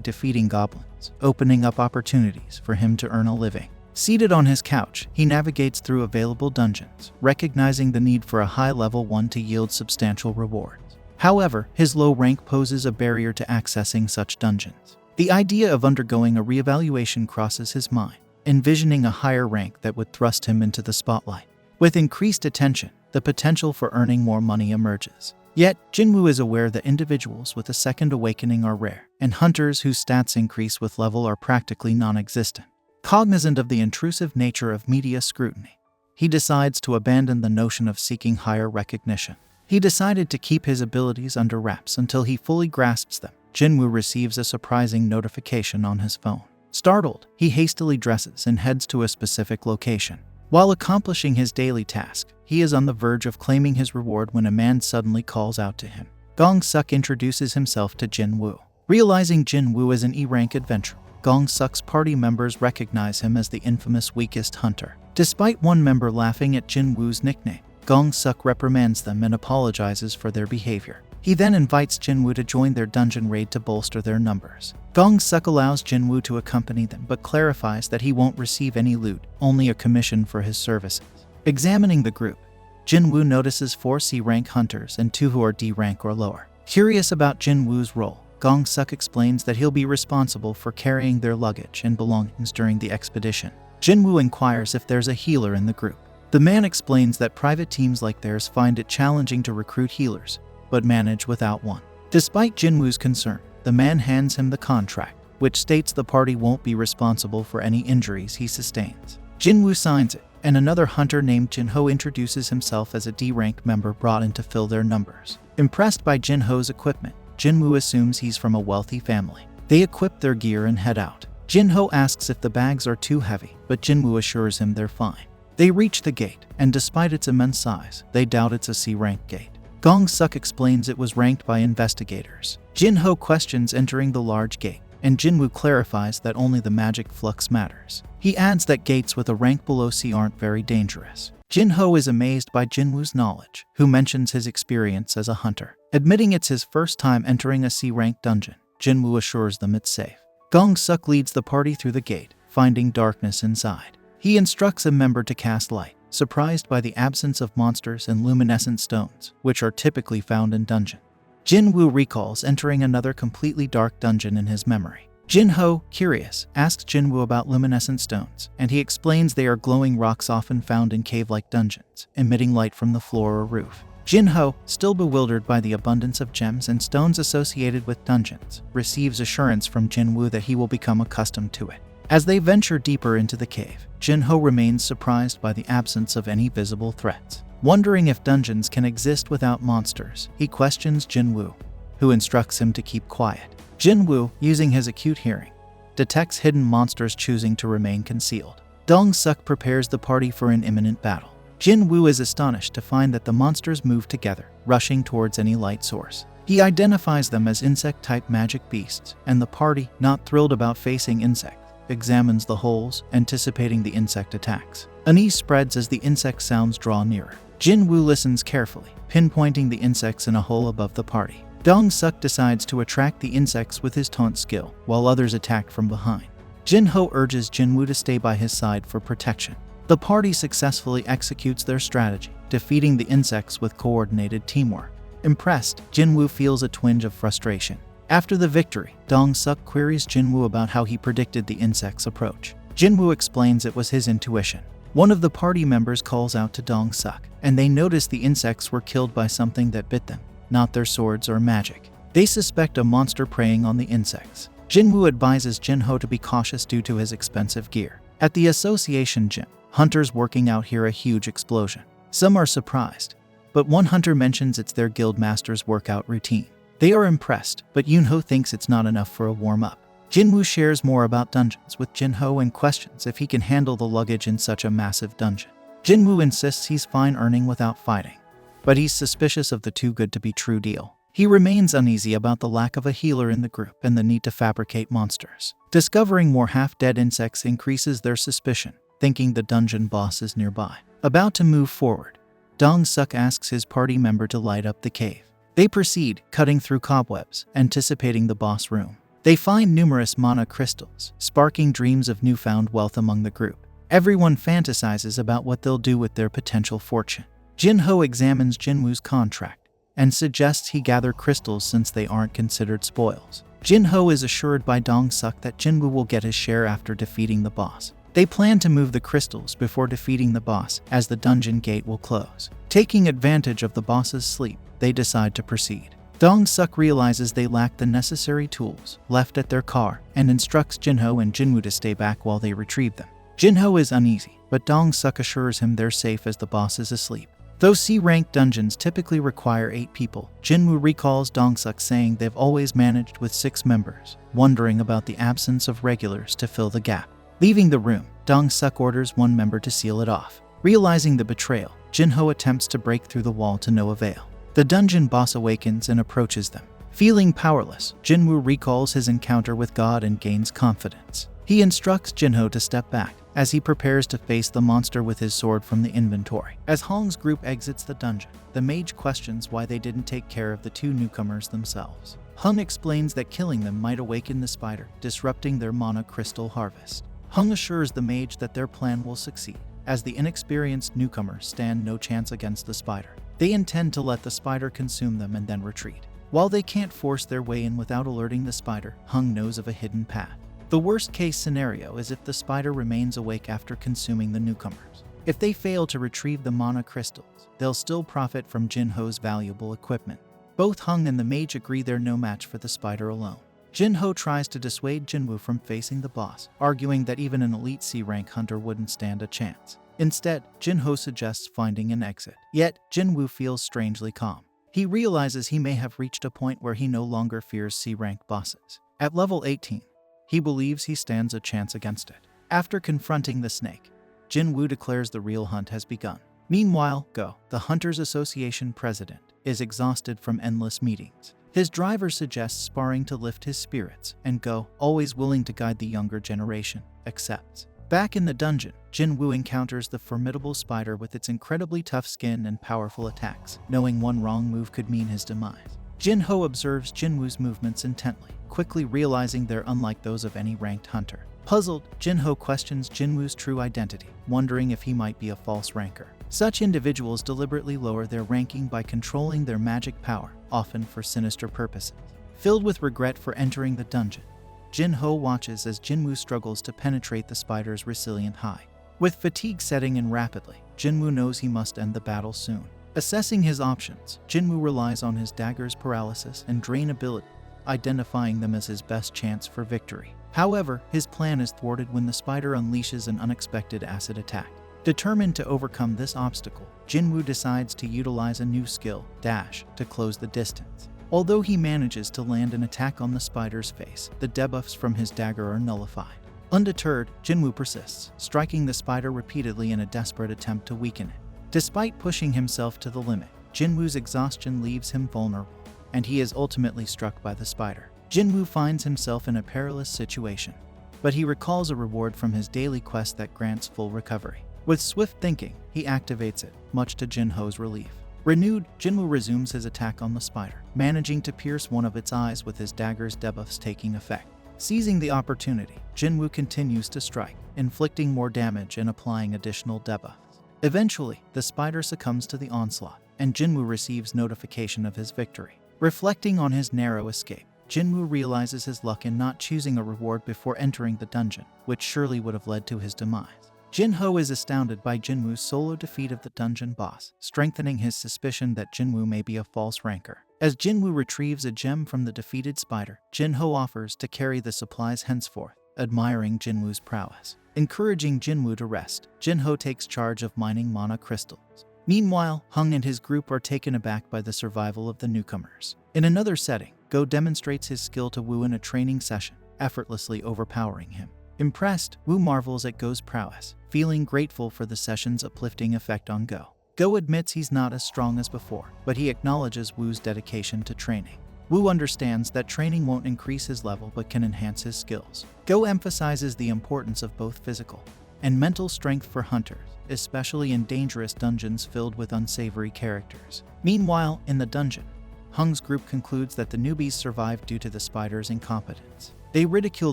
defeating goblins, opening up opportunities for him to earn a living. Seated on his couch, he navigates through available dungeons, recognizing the need for a high-level one to yield substantial rewards. However, his low rank poses a barrier to accessing such dungeons. The idea of undergoing a reevaluation crosses his mind, envisioning a higher rank that would thrust him into the spotlight. With increased attention, the potential for earning more money emerges. Yet, Jin Woo is aware that individuals with a second awakening are rare, and hunters whose stats increase with level are practically non-existent. Cognizant of the intrusive nature of media scrutiny, he decides to abandon the notion of seeking higher recognition. He decided to keep his abilities under wraps until he fully grasps them. Jin Woo receives a surprising notification on his phone. Startled, he hastily dresses and heads to a specific location. While accomplishing his daily task, he is on the verge of claiming his reward when a man suddenly calls out to him. Gong Suk introduces himself to Jin Woo. Realizing Jin Woo is an E-rank adventurer, Gong Suk's party members recognize him as the infamous weakest hunter. Despite one member laughing at Jin Woo's nickname, Gong Suk reprimands them and apologizes for their behavior. He then invites Jinwoo to join their dungeon raid to bolster their numbers. Gong-suk allows Jinwoo to accompany them but clarifies that he won't receive any loot, only a commission for his services. Examining the group, Jinwoo notices 4 C-rank hunters and 2 who are D-rank or lower. Curious about Jinwoo's role, Gong-suk explains that he'll be responsible for carrying their luggage and belongings during the expedition. Jinwoo inquires if there's a healer in the group. The man explains that private teams like theirs find it challenging to recruit healers, but manage without one. Despite Jinwoo's concern, the man hands him the contract, which states the party won't be responsible for any injuries he sustains. Jinwoo signs it, and another hunter named Jinho introduces himself as a D-rank member brought in to fill their numbers. Impressed by Jinho's equipment, Jinwoo assumes he's from a wealthy family. They equip their gear and head out. Jinho asks if the bags are too heavy, but Jinwoo assures him they're fine. They reach the gate, and despite its immense size, they doubt it's a C-rank gate. Gong-suk explains it was ranked by investigators. Jinho questions entering the large gate, and Jinwoo clarifies that only the magic flux matters. He adds that gates with a rank below C aren't very dangerous. Jinho is amazed by Jinwoo's knowledge, who mentions his experience as a hunter. Admitting it's his first time entering a C-rank dungeon, Jinwoo assures them it's safe. Gong-suk leads the party through the gate, finding darkness inside. He instructs a member to cast light, surprised by the absence of monsters and luminescent stones, which are typically found in dungeons. Jinwoo recalls entering another completely dark dungeon in his memory. Jinho, curious, asks Jinwoo about luminescent stones, and he explains they are glowing rocks often found in cave-like dungeons, emitting light from the floor or roof. Jinho, still bewildered by the abundance of gems and stones associated with dungeons, receives assurance from Jinwoo that he will become accustomed to it. As they venture deeper into the cave, Jinho remains surprised by the absence of any visible threats. Wondering if dungeons can exist without monsters, he questions Jinwoo, who instructs him to keep quiet. Jinwoo, using his acute hearing, detects hidden monsters choosing to remain concealed. Gong-suk prepares the party for an imminent battle. Jinwoo is astonished to find that the monsters move together, rushing towards any light source. He identifies them as insect-type magic beasts, and the party, not thrilled about facing insects, examines the holes, anticipating the insect attacks. Unease spreads as the insect sounds draw nearer. Jinwoo listens carefully, pinpointing the insects in a hole above the party. Gong-suk decides to attract the insects with his taunt skill, while others attack from behind. Jinho urges Jinwoo to stay by his side for protection. The party successfully executes their strategy, defeating the insects with coordinated teamwork. Impressed, Jinwoo feels a twinge of frustration. After the victory, Gong-suk queries Jinwoo about how he predicted the insect's approach. Jinwoo explains it was his intuition. One of the party members calls out to Gong-suk, and they notice the insects were killed by something that bit them, not their swords or magic. They suspect a monster preying on the insects. Jinwoo advises Jinho to be cautious due to his expensive gear. At the association gym, hunters working out hear a huge explosion. Some are surprised, but one hunter mentions it's their guild master's workout routine. They are impressed, but Yunho thinks it's not enough for a warm-up. Jinwoo shares more about dungeons with Jinho and questions if he can handle the luggage in such a massive dungeon. Jinwoo insists he's fine earning without fighting, but he's suspicious of the too-good-to-be-true deal. He remains uneasy about the lack of a healer in the group and the need to fabricate monsters. Discovering more half-dead insects increases their suspicion, thinking the dungeon boss is nearby. About to move forward, Gong-suk asks his party member to light up the cave. They proceed, cutting through cobwebs, anticipating the boss room. They find numerous mana crystals, sparking dreams of newfound wealth among the group. Everyone fantasizes about what they'll do with their potential fortune. Jinho examines Jinwoo's contract and suggests he gather crystals since they aren't considered spoils. Jinho is assured by Gong-suk that Jinwoo will get his share after defeating the boss. They plan to move the crystals before defeating the boss, as the dungeon gate will close. Taking advantage of the boss's sleep, they decide to proceed. Gong-suk realizes they lack the necessary tools left at their car and instructs Jinho and Jinwoo to stay back while they retrieve them. Jinho is uneasy, but Gong-suk assures him they're safe as the boss is asleep. Though C-rank dungeons typically require 8 people, Jinwoo recalls Gong-suk saying they've always managed with 6 members, wondering about the absence of regulars to fill the gap. Leaving the room, Gong-suk orders one member to seal it off. Realizing the betrayal, Jinho attempts to break through the wall to no avail. The dungeon boss awakens and approaches them. Feeling powerless, Jinwoo recalls his encounter with God and gains confidence. He instructs Jinho to step back as he prepares to face the monster with his sword from the inventory. As Hong's group exits the dungeon, the mage questions why they didn't take care of the two newcomers themselves. Hong explains that killing them might awaken the spider, disrupting their mana crystal harvest. Hong assures the mage that their plan will succeed, as the inexperienced newcomers stand no chance against the spider. They intend to let the spider consume them and then retreat. While they can't force their way in without alerting the spider, Hong knows of a hidden path. The worst-case scenario is if the spider remains awake after consuming the newcomers. If they fail to retrieve the mana crystals, they'll still profit from Jinho's valuable equipment. Both Hong and the mage agree they're no match for the spider alone. Jinho tries to dissuade Jinwoo from facing the boss, arguing that even an elite C-rank hunter wouldn't stand a chance. Instead, Jinho suggests finding an exit. Yet, Jinwoo feels strangely calm. He realizes he may have reached a point where he no longer fears C-rank bosses. At level 18, he believes he stands a chance against it. After confronting the snake, Jinwoo declares the real hunt has begun. Meanwhile, Go, the Hunters Association president, is exhausted from endless meetings. His driver suggests sparring to lift his spirits, and Go, always willing to guide the younger generation, accepts. Back in the dungeon, Jinwoo encounters the formidable spider with its incredibly tough skin and powerful attacks, knowing one wrong move could mean his demise. Jinho observes Jinwoo's movements intently, quickly realizing they're unlike those of any ranked hunter. Puzzled, Jinho questions Jinwoo's true identity, wondering if he might be a false ranker. Such individuals deliberately lower their ranking by controlling their magic power, often for sinister purposes. Filled with regret for entering the dungeon, Jinho watches as Jinwoo struggles to penetrate the spider's resilient hide. With fatigue setting in rapidly, Jinwoo knows he must end the battle soon. Assessing his options, Jinwoo relies on his dagger's paralysis and drain ability, identifying them as his best chance for victory. However, his plan is thwarted when the spider unleashes an unexpected acid attack. Determined to overcome this obstacle, Jinwoo decides to utilize a new skill, Dash, to close the distance. Although he manages to land an attack on the spider's face, the debuffs from his dagger are nullified. Undeterred, Jinwoo persists, striking the spider repeatedly in a desperate attempt to weaken it. Despite pushing himself to the limit, Jinwoo's exhaustion leaves him vulnerable, and he is ultimately struck by the spider. Jinwoo finds himself in a perilous situation, but he recalls a reward from his daily quest that grants full recovery. With swift thinking, he activates it, much to Jinho's relief. Renewed, Jinwoo resumes his attack on the spider, managing to pierce one of its eyes with his dagger's debuffs taking effect. Seizing the opportunity, Jinwoo continues to strike, inflicting more damage and applying additional debuffs. Eventually, the spider succumbs to the onslaught, and Jinwoo receives notification of his victory. Reflecting on his narrow escape, Jinwoo realizes his luck in not choosing a reward before entering the dungeon, which surely would have led to his demise. Jinho is astounded by Jinwoo's solo defeat of the dungeon boss, strengthening his suspicion that Jinwoo may be a false ranker. As Jinwoo retrieves a gem from the defeated spider, Jinho offers to carry the supplies henceforth, admiring Jinwoo's prowess. Encouraging Jinwoo to rest, Jinho takes charge of mining mana crystals. Meanwhile, Hong and his group are taken aback by the survival of the newcomers. In another setting, Go demonstrates his skill to Wu in a training session, effortlessly overpowering him. Impressed, Wu marvels at Go's prowess, feeling grateful for the session's uplifting effect on Go. Go admits he's not as strong as before, but he acknowledges Wu's dedication to training. Wu understands that training won't increase his level but can enhance his skills. Go emphasizes the importance of both physical and mental strength for hunters, especially in dangerous dungeons filled with unsavory characters. Meanwhile, in the dungeon, Hong's group concludes that the newbies survived due to the spider's incompetence. They ridicule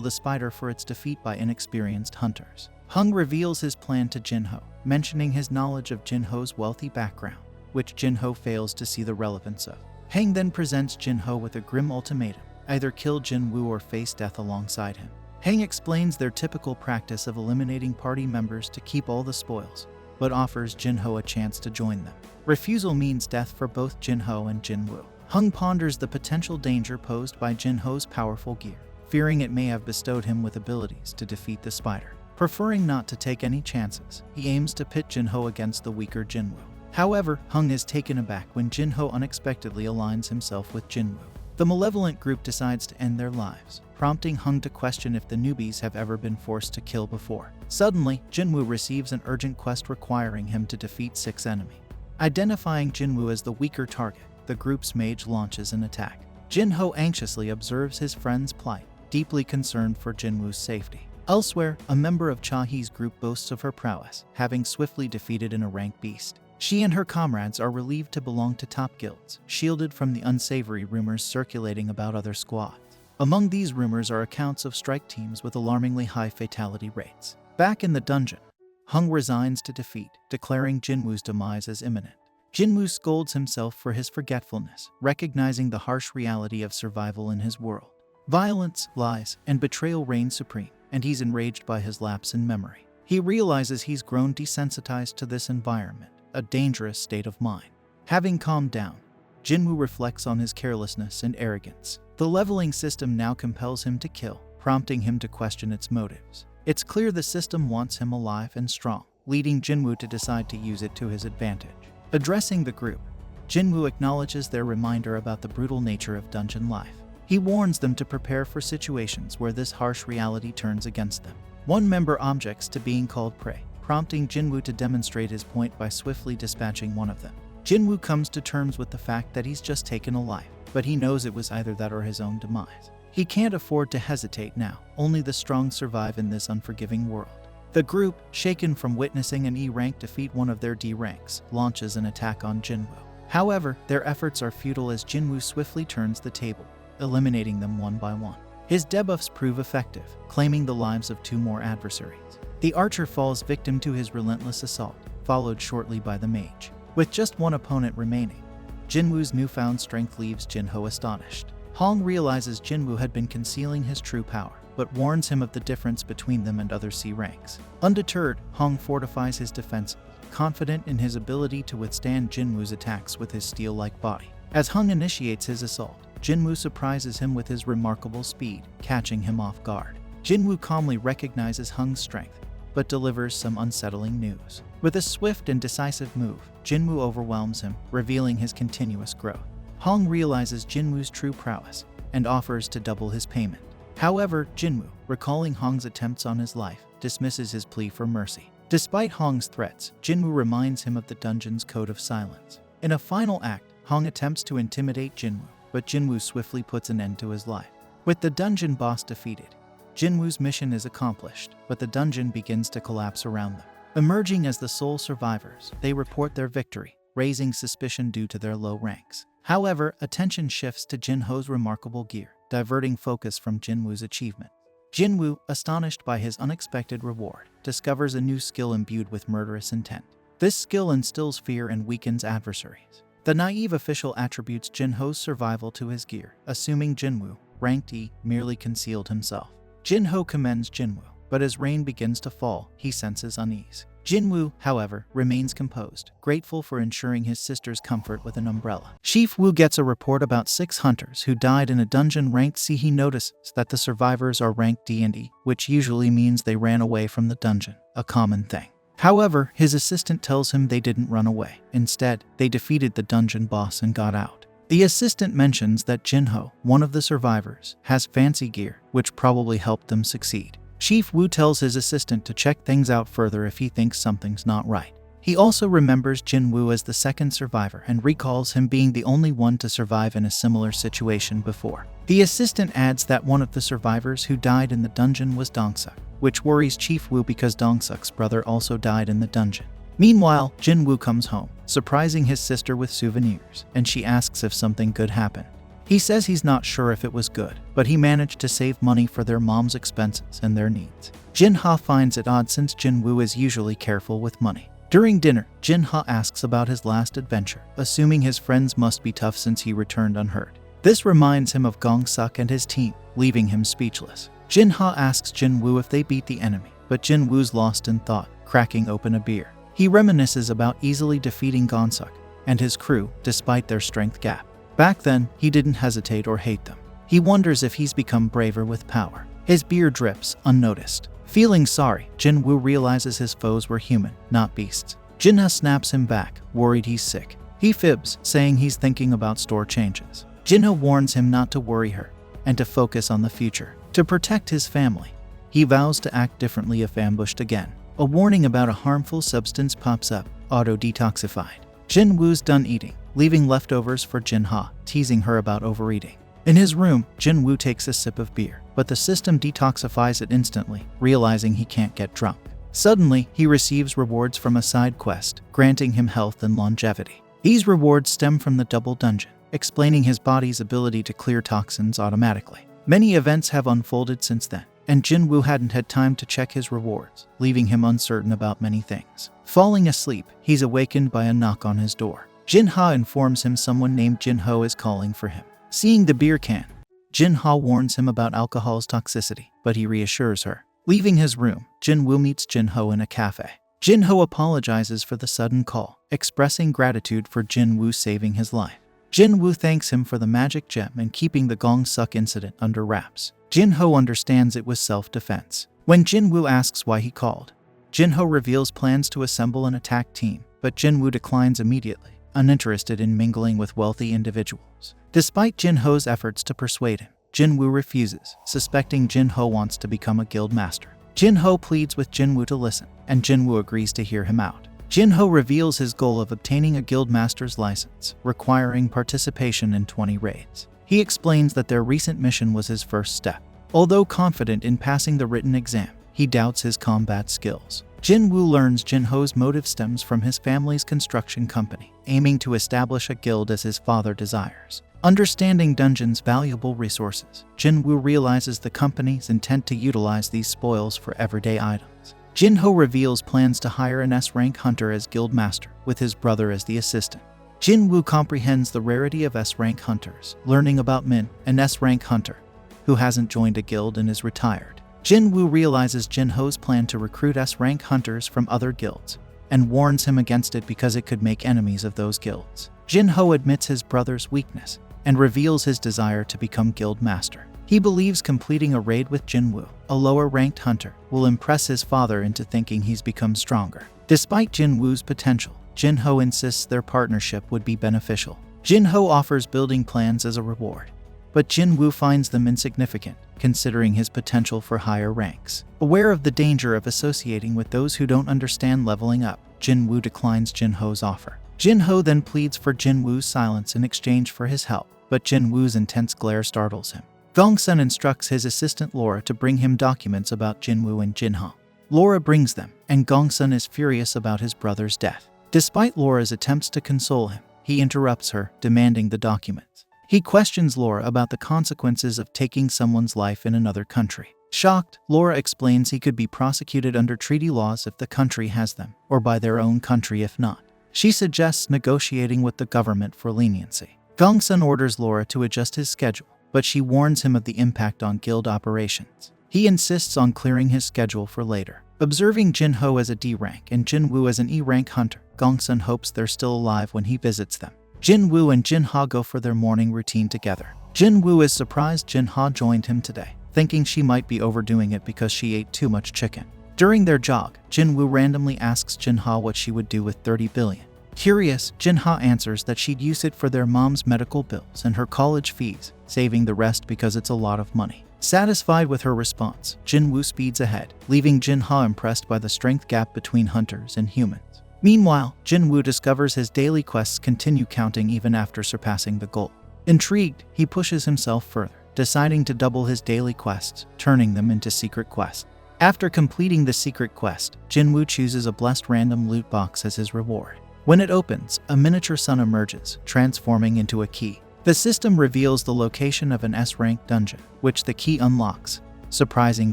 the spider for its defeat by inexperienced hunters. Hong reveals his plan to Jinho, mentioning his knowledge of Jinho's wealthy background, which Jinho fails to see the relevance of. Hang then presents Jinho with a grim ultimatum: either kill Jinwoo or face death alongside him. Hang explains their typical practice of eliminating party members to keep all the spoils, but offers Jinho a chance to join them. Refusal means death for both Jinho and Jinwoo. Hong ponders the potential danger posed by Jinho's powerful gear, fearing it may have bestowed him with abilities to defeat the spider. Preferring not to take any chances, he aims to pit Jinho against the weaker Jinwoo. However, Hong is taken aback when Jinho unexpectedly aligns himself with Jinwoo. The malevolent group decides to end their lives, prompting Hong to question if the newbies have ever been forced to kill before. Suddenly, Jinwoo receives an urgent quest requiring him to defeat 6 enemies. Identifying Jinwoo as the weaker target, the group's mage launches an attack. Jinho anxiously observes his friend's plight, deeply concerned for Jinwoo's safety. Elsewhere, a member of Cha-hee's group boasts of her prowess, having swiftly defeated an rank beast. She and her comrades are relieved to belong to top guilds, shielded from the unsavory rumors circulating about other squads. Among these rumors are accounts of strike teams with alarmingly high fatality rates. Back in the dungeon, Hung resigns to defeat, declaring Jinwoo's demise as imminent. Jinwoo scolds himself for his forgetfulness, recognizing the harsh reality of survival in his world. Violence, lies, and betrayal reign supreme, and he's enraged by his lapse in memory. He realizes he's grown desensitized to this environment, a dangerous state of mind. Having calmed down, Jinwoo reflects on his carelessness and arrogance. The leveling system now compels him to kill, prompting him to question its motives. It's clear the system wants him alive and strong, leading Jinwoo to decide to use it to his advantage. Addressing the group, Jinwoo acknowledges their reminder about the brutal nature of dungeon life. He warns them to prepare for situations where this harsh reality turns against them. One member objects to being called prey, prompting Jinwoo to demonstrate his point by swiftly dispatching one of them. Jinwoo comes to terms with the fact that he's just taken a life, but he knows it was either that or his own demise. He can't afford to hesitate now. Only the strong survive in this unforgiving world. The group, shaken from witnessing an E-rank defeat one of their D ranks, launches an attack on Jinwoo. However, their efforts are futile as Jinwoo swiftly turns the table, eliminating them one by one. His debuffs prove effective, claiming the lives of 2 more adversaries. The archer falls victim to his relentless assault, followed shortly by the mage. With just one opponent remaining, Jinwoo's newfound strength leaves Jinho astonished. Hong realizes Jinwoo had been concealing his true power, but warns him of the difference between them and other C ranks. Undeterred, Hong fortifies his defenses, confident in his ability to withstand Jinwoo's attacks with his steel-like body. As Hong initiates his assault, Jinwoo surprises him with his remarkable speed, catching him off guard. Jinwoo calmly recognizes Hong's strength, but delivers some unsettling news. With a swift and decisive move, Jinwoo overwhelms him, revealing his continuous growth. Hong realizes Jinwoo's true prowess and offers to double his payment. However, Jinwoo, recalling Hong's attempts on his life, dismisses his plea for mercy. Despite Hong's threats, Jinwoo reminds him of the dungeon's code of silence. In a final act, Hong attempts to intimidate Jinwoo, but Jinwoo swiftly puts an end to his life. With the dungeon boss defeated, Jinwoo's mission is accomplished, but the dungeon begins to collapse around them. Emerging as the sole survivors, they report their victory, raising suspicion due to their low ranks. However, attention shifts to Jinho's remarkable gear, diverting focus from Jinwoo's achievement. Jinwoo, astonished by his unexpected reward, discovers a new skill imbued with murderous intent. This skill instills fear and weakens adversaries. The naive official attributes Jinho's survival to his gear, assuming Jinwoo, ranked E, merely concealed himself. Jinho commends Jinwoo, but as rain begins to fall, he senses unease. Jinwoo, however, remains composed, grateful for ensuring his sister's comfort with an umbrella. Chief Woo gets a report about 6 hunters who died in a dungeon ranked C. He notices that the survivors are ranked D and E, which usually means they ran away from the dungeon, a common thing. However, his assistant tells him they didn't run away. Instead, they defeated the dungeon boss and got out. The assistant mentions that Jinho, one of the survivors, has fancy gear, which probably helped them succeed. Chief Woo tells his assistant to check things out further if he thinks something's not right. He also remembers Jinwoo as the second survivor and recalls him being the only one to survive in a similar situation before. The assistant adds that one of the survivors who died in the dungeon was Dongsuk, which worries Chief Woo because Dongsuk's brother also died in the dungeon. Meanwhile, Jinwoo comes home, surprising his sister with souvenirs, and she asks if something good happened. He says he's not sure if it was good, but he managed to save money for their mom's expenses and their needs. Jinha finds it odd since Jinwoo is usually careful with money. During dinner, Jinha asks about his last adventure, assuming his friends must be tough since he returned unhurt. This reminds him of Gongsuk and his team, leaving him speechless. Jinha asks Jinwoo if they beat the enemy, but Jinwoo's lost in thought, cracking open a beer. He reminisces about easily defeating Gongsuk and his crew despite their strength gap. Back then, he didn't hesitate or hate them. He wonders if he's become braver with power. His beer drips, unnoticed. Feeling sorry, Jinwoo realizes his foes were human, not beasts. Jinha snaps him back, worried he's sick. He fibs, saying he's thinking about store changes. Jinha warns him not to worry her, and to focus on the future. To protect his family, he vows to act differently if ambushed again. A warning about a harmful substance pops up, auto-detoxified. Jinwoo's done eating, leaving leftovers for Jinha, teasing her about overeating. In his room, Jin Woo takes a sip of beer, but the system detoxifies it instantly, realizing he can't get drunk. Suddenly, he receives rewards from a side quest, granting him health and longevity. These rewards stem from the double dungeon, explaining his body's ability to clear toxins automatically. Many events have unfolded since then, and Jin Woo hadn't had time to check his rewards, leaving him uncertain about many things. Falling asleep, he's awakened by a knock on his door. Jin Ha informs him someone named Jin Ho is calling for him. Seeing the beer can, Jin Ha warns him about alcohol's toxicity, but he reassures her. Leaving his room, Jin Woo meets Jin Ho in a cafe. Jin Ho apologizes for the sudden call, expressing gratitude for Jin Woo saving his life. Jin Woo thanks him for the magic gem and keeping the gong suck incident under wraps. Jin Ho understands it was self-defense. When Jin Woo asks why he called, Jin Ho reveals plans to assemble an attack team, but Jin Woo declines immediately, uninterested in mingling with wealthy individuals. Despite Jin Ho's efforts to persuade him, Jin Woo refuses, suspecting Jin Ho wants to become a guild master. Jin Ho pleads with Jin Woo to listen, and Jin Woo agrees to hear him out. Jin Ho reveals his goal of obtaining a guild master's license, requiring participation in 20 raids. He explains that their recent mission was his first step. Although confident in passing the written exam, he doubts his combat skills. Jin Woo learns Jin Ho's motive stems from his family's construction company, aiming to establish a guild as his father desires. Understanding Dungeon's valuable resources, Jin Woo realizes the company's intent to utilize these spoils for everyday items. Jin Ho reveals plans to hire an S-Rank hunter as guild master, with his brother as the assistant. Jin Woo comprehends the rarity of S-Rank hunters, learning about Min, an S-Rank hunter, who hasn't joined a guild and is retired. Jin Woo realizes Jin Ho's plan to recruit S-Rank hunters from other guilds, and warns him against it because it could make enemies of those guilds. Jin Ho admits his brother's weakness, and reveals his desire to become guild master. He believes completing a raid with Jin Woo, a lower-ranked hunter, will impress his father into thinking he's become stronger. Despite Jin Woo's potential, Jin Ho insists their partnership would be beneficial. Jin Ho offers building plans as a reward, but Jin Woo finds them insignificant, considering his potential for higher ranks. Aware of the danger of associating with those who don't understand leveling up, Jin Woo declines Jin Ho's offer. Jin Ho then pleads for Jin Woo's silence in exchange for his help, but Jin Woo's intense glare startles him. Gong Sun instructs his assistant Laura to bring him documents about Jin Woo and Jin Ha. Laura brings them, and Gong Sun is furious about his brother's death. Despite Laura's attempts to console him, he interrupts her, demanding the documents. He questions Laura about the consequences of taking someone's life in another country. Shocked, Laura explains he could be prosecuted under treaty laws if the country has them, or by their own country if not. She suggests negotiating with the government for leniency. Gong Sun orders Laura to adjust his schedule, but she warns him of the impact on guild operations. He insists on clearing his schedule for later. Observing Jin Ho as a D rank and Jin Woo as an E rank hunter, Gong Sun hopes they're still alive when he visits them. Jin Woo and Jin Ha go for their morning routine together. Jin Woo is surprised Jin Ha joined him today, thinking she might be overdoing it because she ate too much chicken. During their jog, Jin Woo randomly asks Jin Ha what she would do with 30 billion. Curious, Jin Ha answers that she'd use it for their mom's medical bills and her college fees, saving the rest because it's a lot of money. Satisfied with her response, Jin Woo speeds ahead, leaving Jin Ha impressed by the strength gap between hunters and humans. Meanwhile, Jin Woo discovers his daily quests continue counting even after surpassing the goal. Intrigued, he pushes himself further, deciding to double his daily quests, turning them into secret quests. After completing the secret quest, Jin Woo chooses a blessed random loot box as his reward. When it opens, a miniature sun emerges, transforming into a key. The system reveals the location of an S-rank dungeon, which the key unlocks, surprising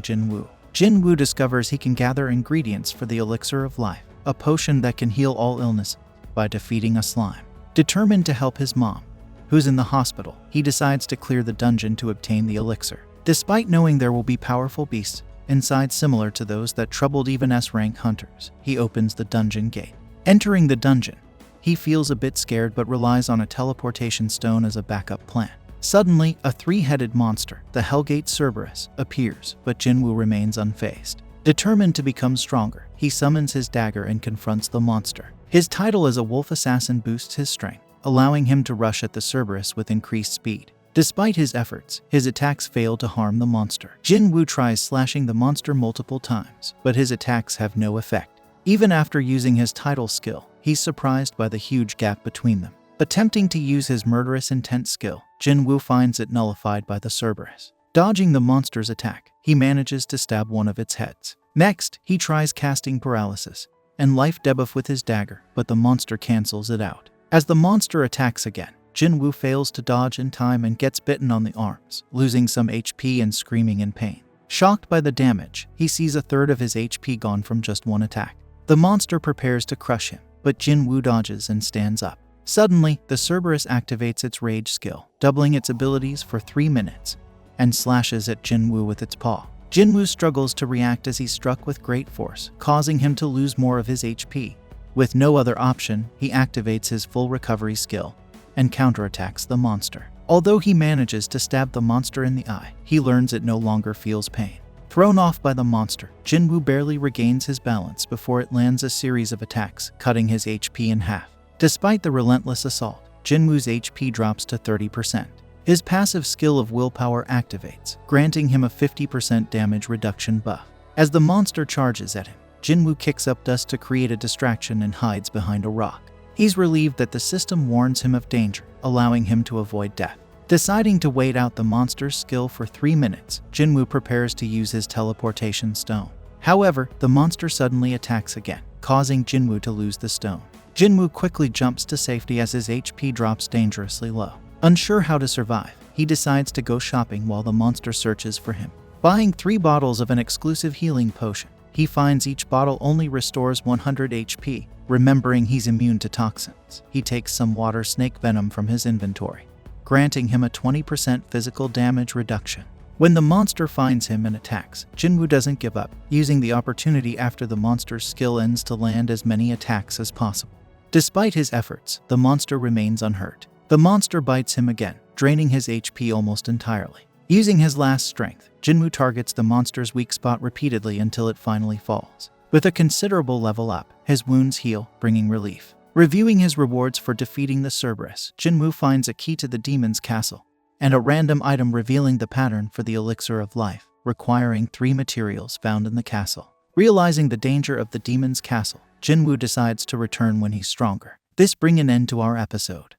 Jin Woo. Jin Woo discovers he can gather ingredients for the elixir of life, a potion that can heal all illness, by defeating a slime. Determined to help his mom, who's in the hospital, he decides to clear the dungeon to obtain the elixir. Despite knowing there will be powerful beasts inside similar to those that troubled even S-rank hunters, he opens the dungeon gate. Entering the dungeon, he feels a bit scared but relies on a teleportation stone as a backup plan. Suddenly, a three-headed monster, the Hellgate Cerberus, appears, but Jin Woo remains unfazed. Determined to become stronger, he summons his dagger and confronts the monster. His title as a wolf assassin boosts his strength, allowing him to rush at the Cerberus with increased speed. Despite his efforts, his attacks fail to harm the monster. Jin Woo tries slashing the monster multiple times, but his attacks have no effect. Even after using his title skill, he's surprised by the huge gap between them. Attempting to use his murderous intent skill, Jinwoo finds it nullified by the Cerberus. Dodging the monster's attack, he manages to stab one of its heads. Next, he tries casting paralysis and life debuff with his dagger, but the monster cancels it out. As the monster attacks again, Jinwoo fails to dodge in time and gets bitten on the arms, losing some HP and screaming in pain. Shocked by the damage, he sees a third of his HP gone from just one attack. The monster prepares to crush him, but Jinwoo dodges and stands up. Suddenly, the Cerberus activates its rage skill, doubling its abilities for 3 minutes, and slashes at Jinwoo with its paw. Jinwoo struggles to react as he's struck with great force, causing him to lose more of his HP. With no other option, he activates his full recovery skill and counterattacks the monster. Although he manages to stab the monster in the eye, he learns it no longer feels pain. Thrown off by the monster, Jinwoo barely regains his balance before it lands a series of attacks, cutting his HP in half. Despite the relentless assault, Jinwoo's HP drops to 30%. His passive skill of willpower activates, granting him a 50% damage reduction buff. As the monster charges at him, Jinwoo kicks up dust to create a distraction and hides behind a rock. He's relieved that the system warns him of danger, allowing him to avoid death. Deciding to wait out the monster's skill for 3 minutes, Jinwoo prepares to use his teleportation stone. However, the monster suddenly attacks again, causing Jinwoo to lose the stone. Jinwoo quickly jumps to safety as his HP drops dangerously low. Unsure how to survive, he decides to go shopping while the monster searches for him. Buying 3 bottles of an exclusive healing potion, he finds each bottle only restores 100 HP. Remembering he's immune to toxins, he takes some water snake venom from his inventory, granting him a 20% physical damage reduction. When the monster finds him and attacks, Jinwoo doesn't give up, using the opportunity after the monster's skill ends to land as many attacks as possible. Despite his efforts, the monster remains unhurt. The monster bites him again, draining his HP almost entirely. Using his last strength, Jinwoo targets the monster's weak spot repeatedly until it finally falls. With a considerable level up, his wounds heal, bringing relief. Reviewing his rewards for defeating the Cerberus, Jinwoo finds a key to the demon's castle, and a random item revealing the pattern for the elixir of life, requiring 3 materials found in the castle. Realizing the danger of the demon's castle, Jinwoo decides to return when he's stronger. This brings an end to our episode.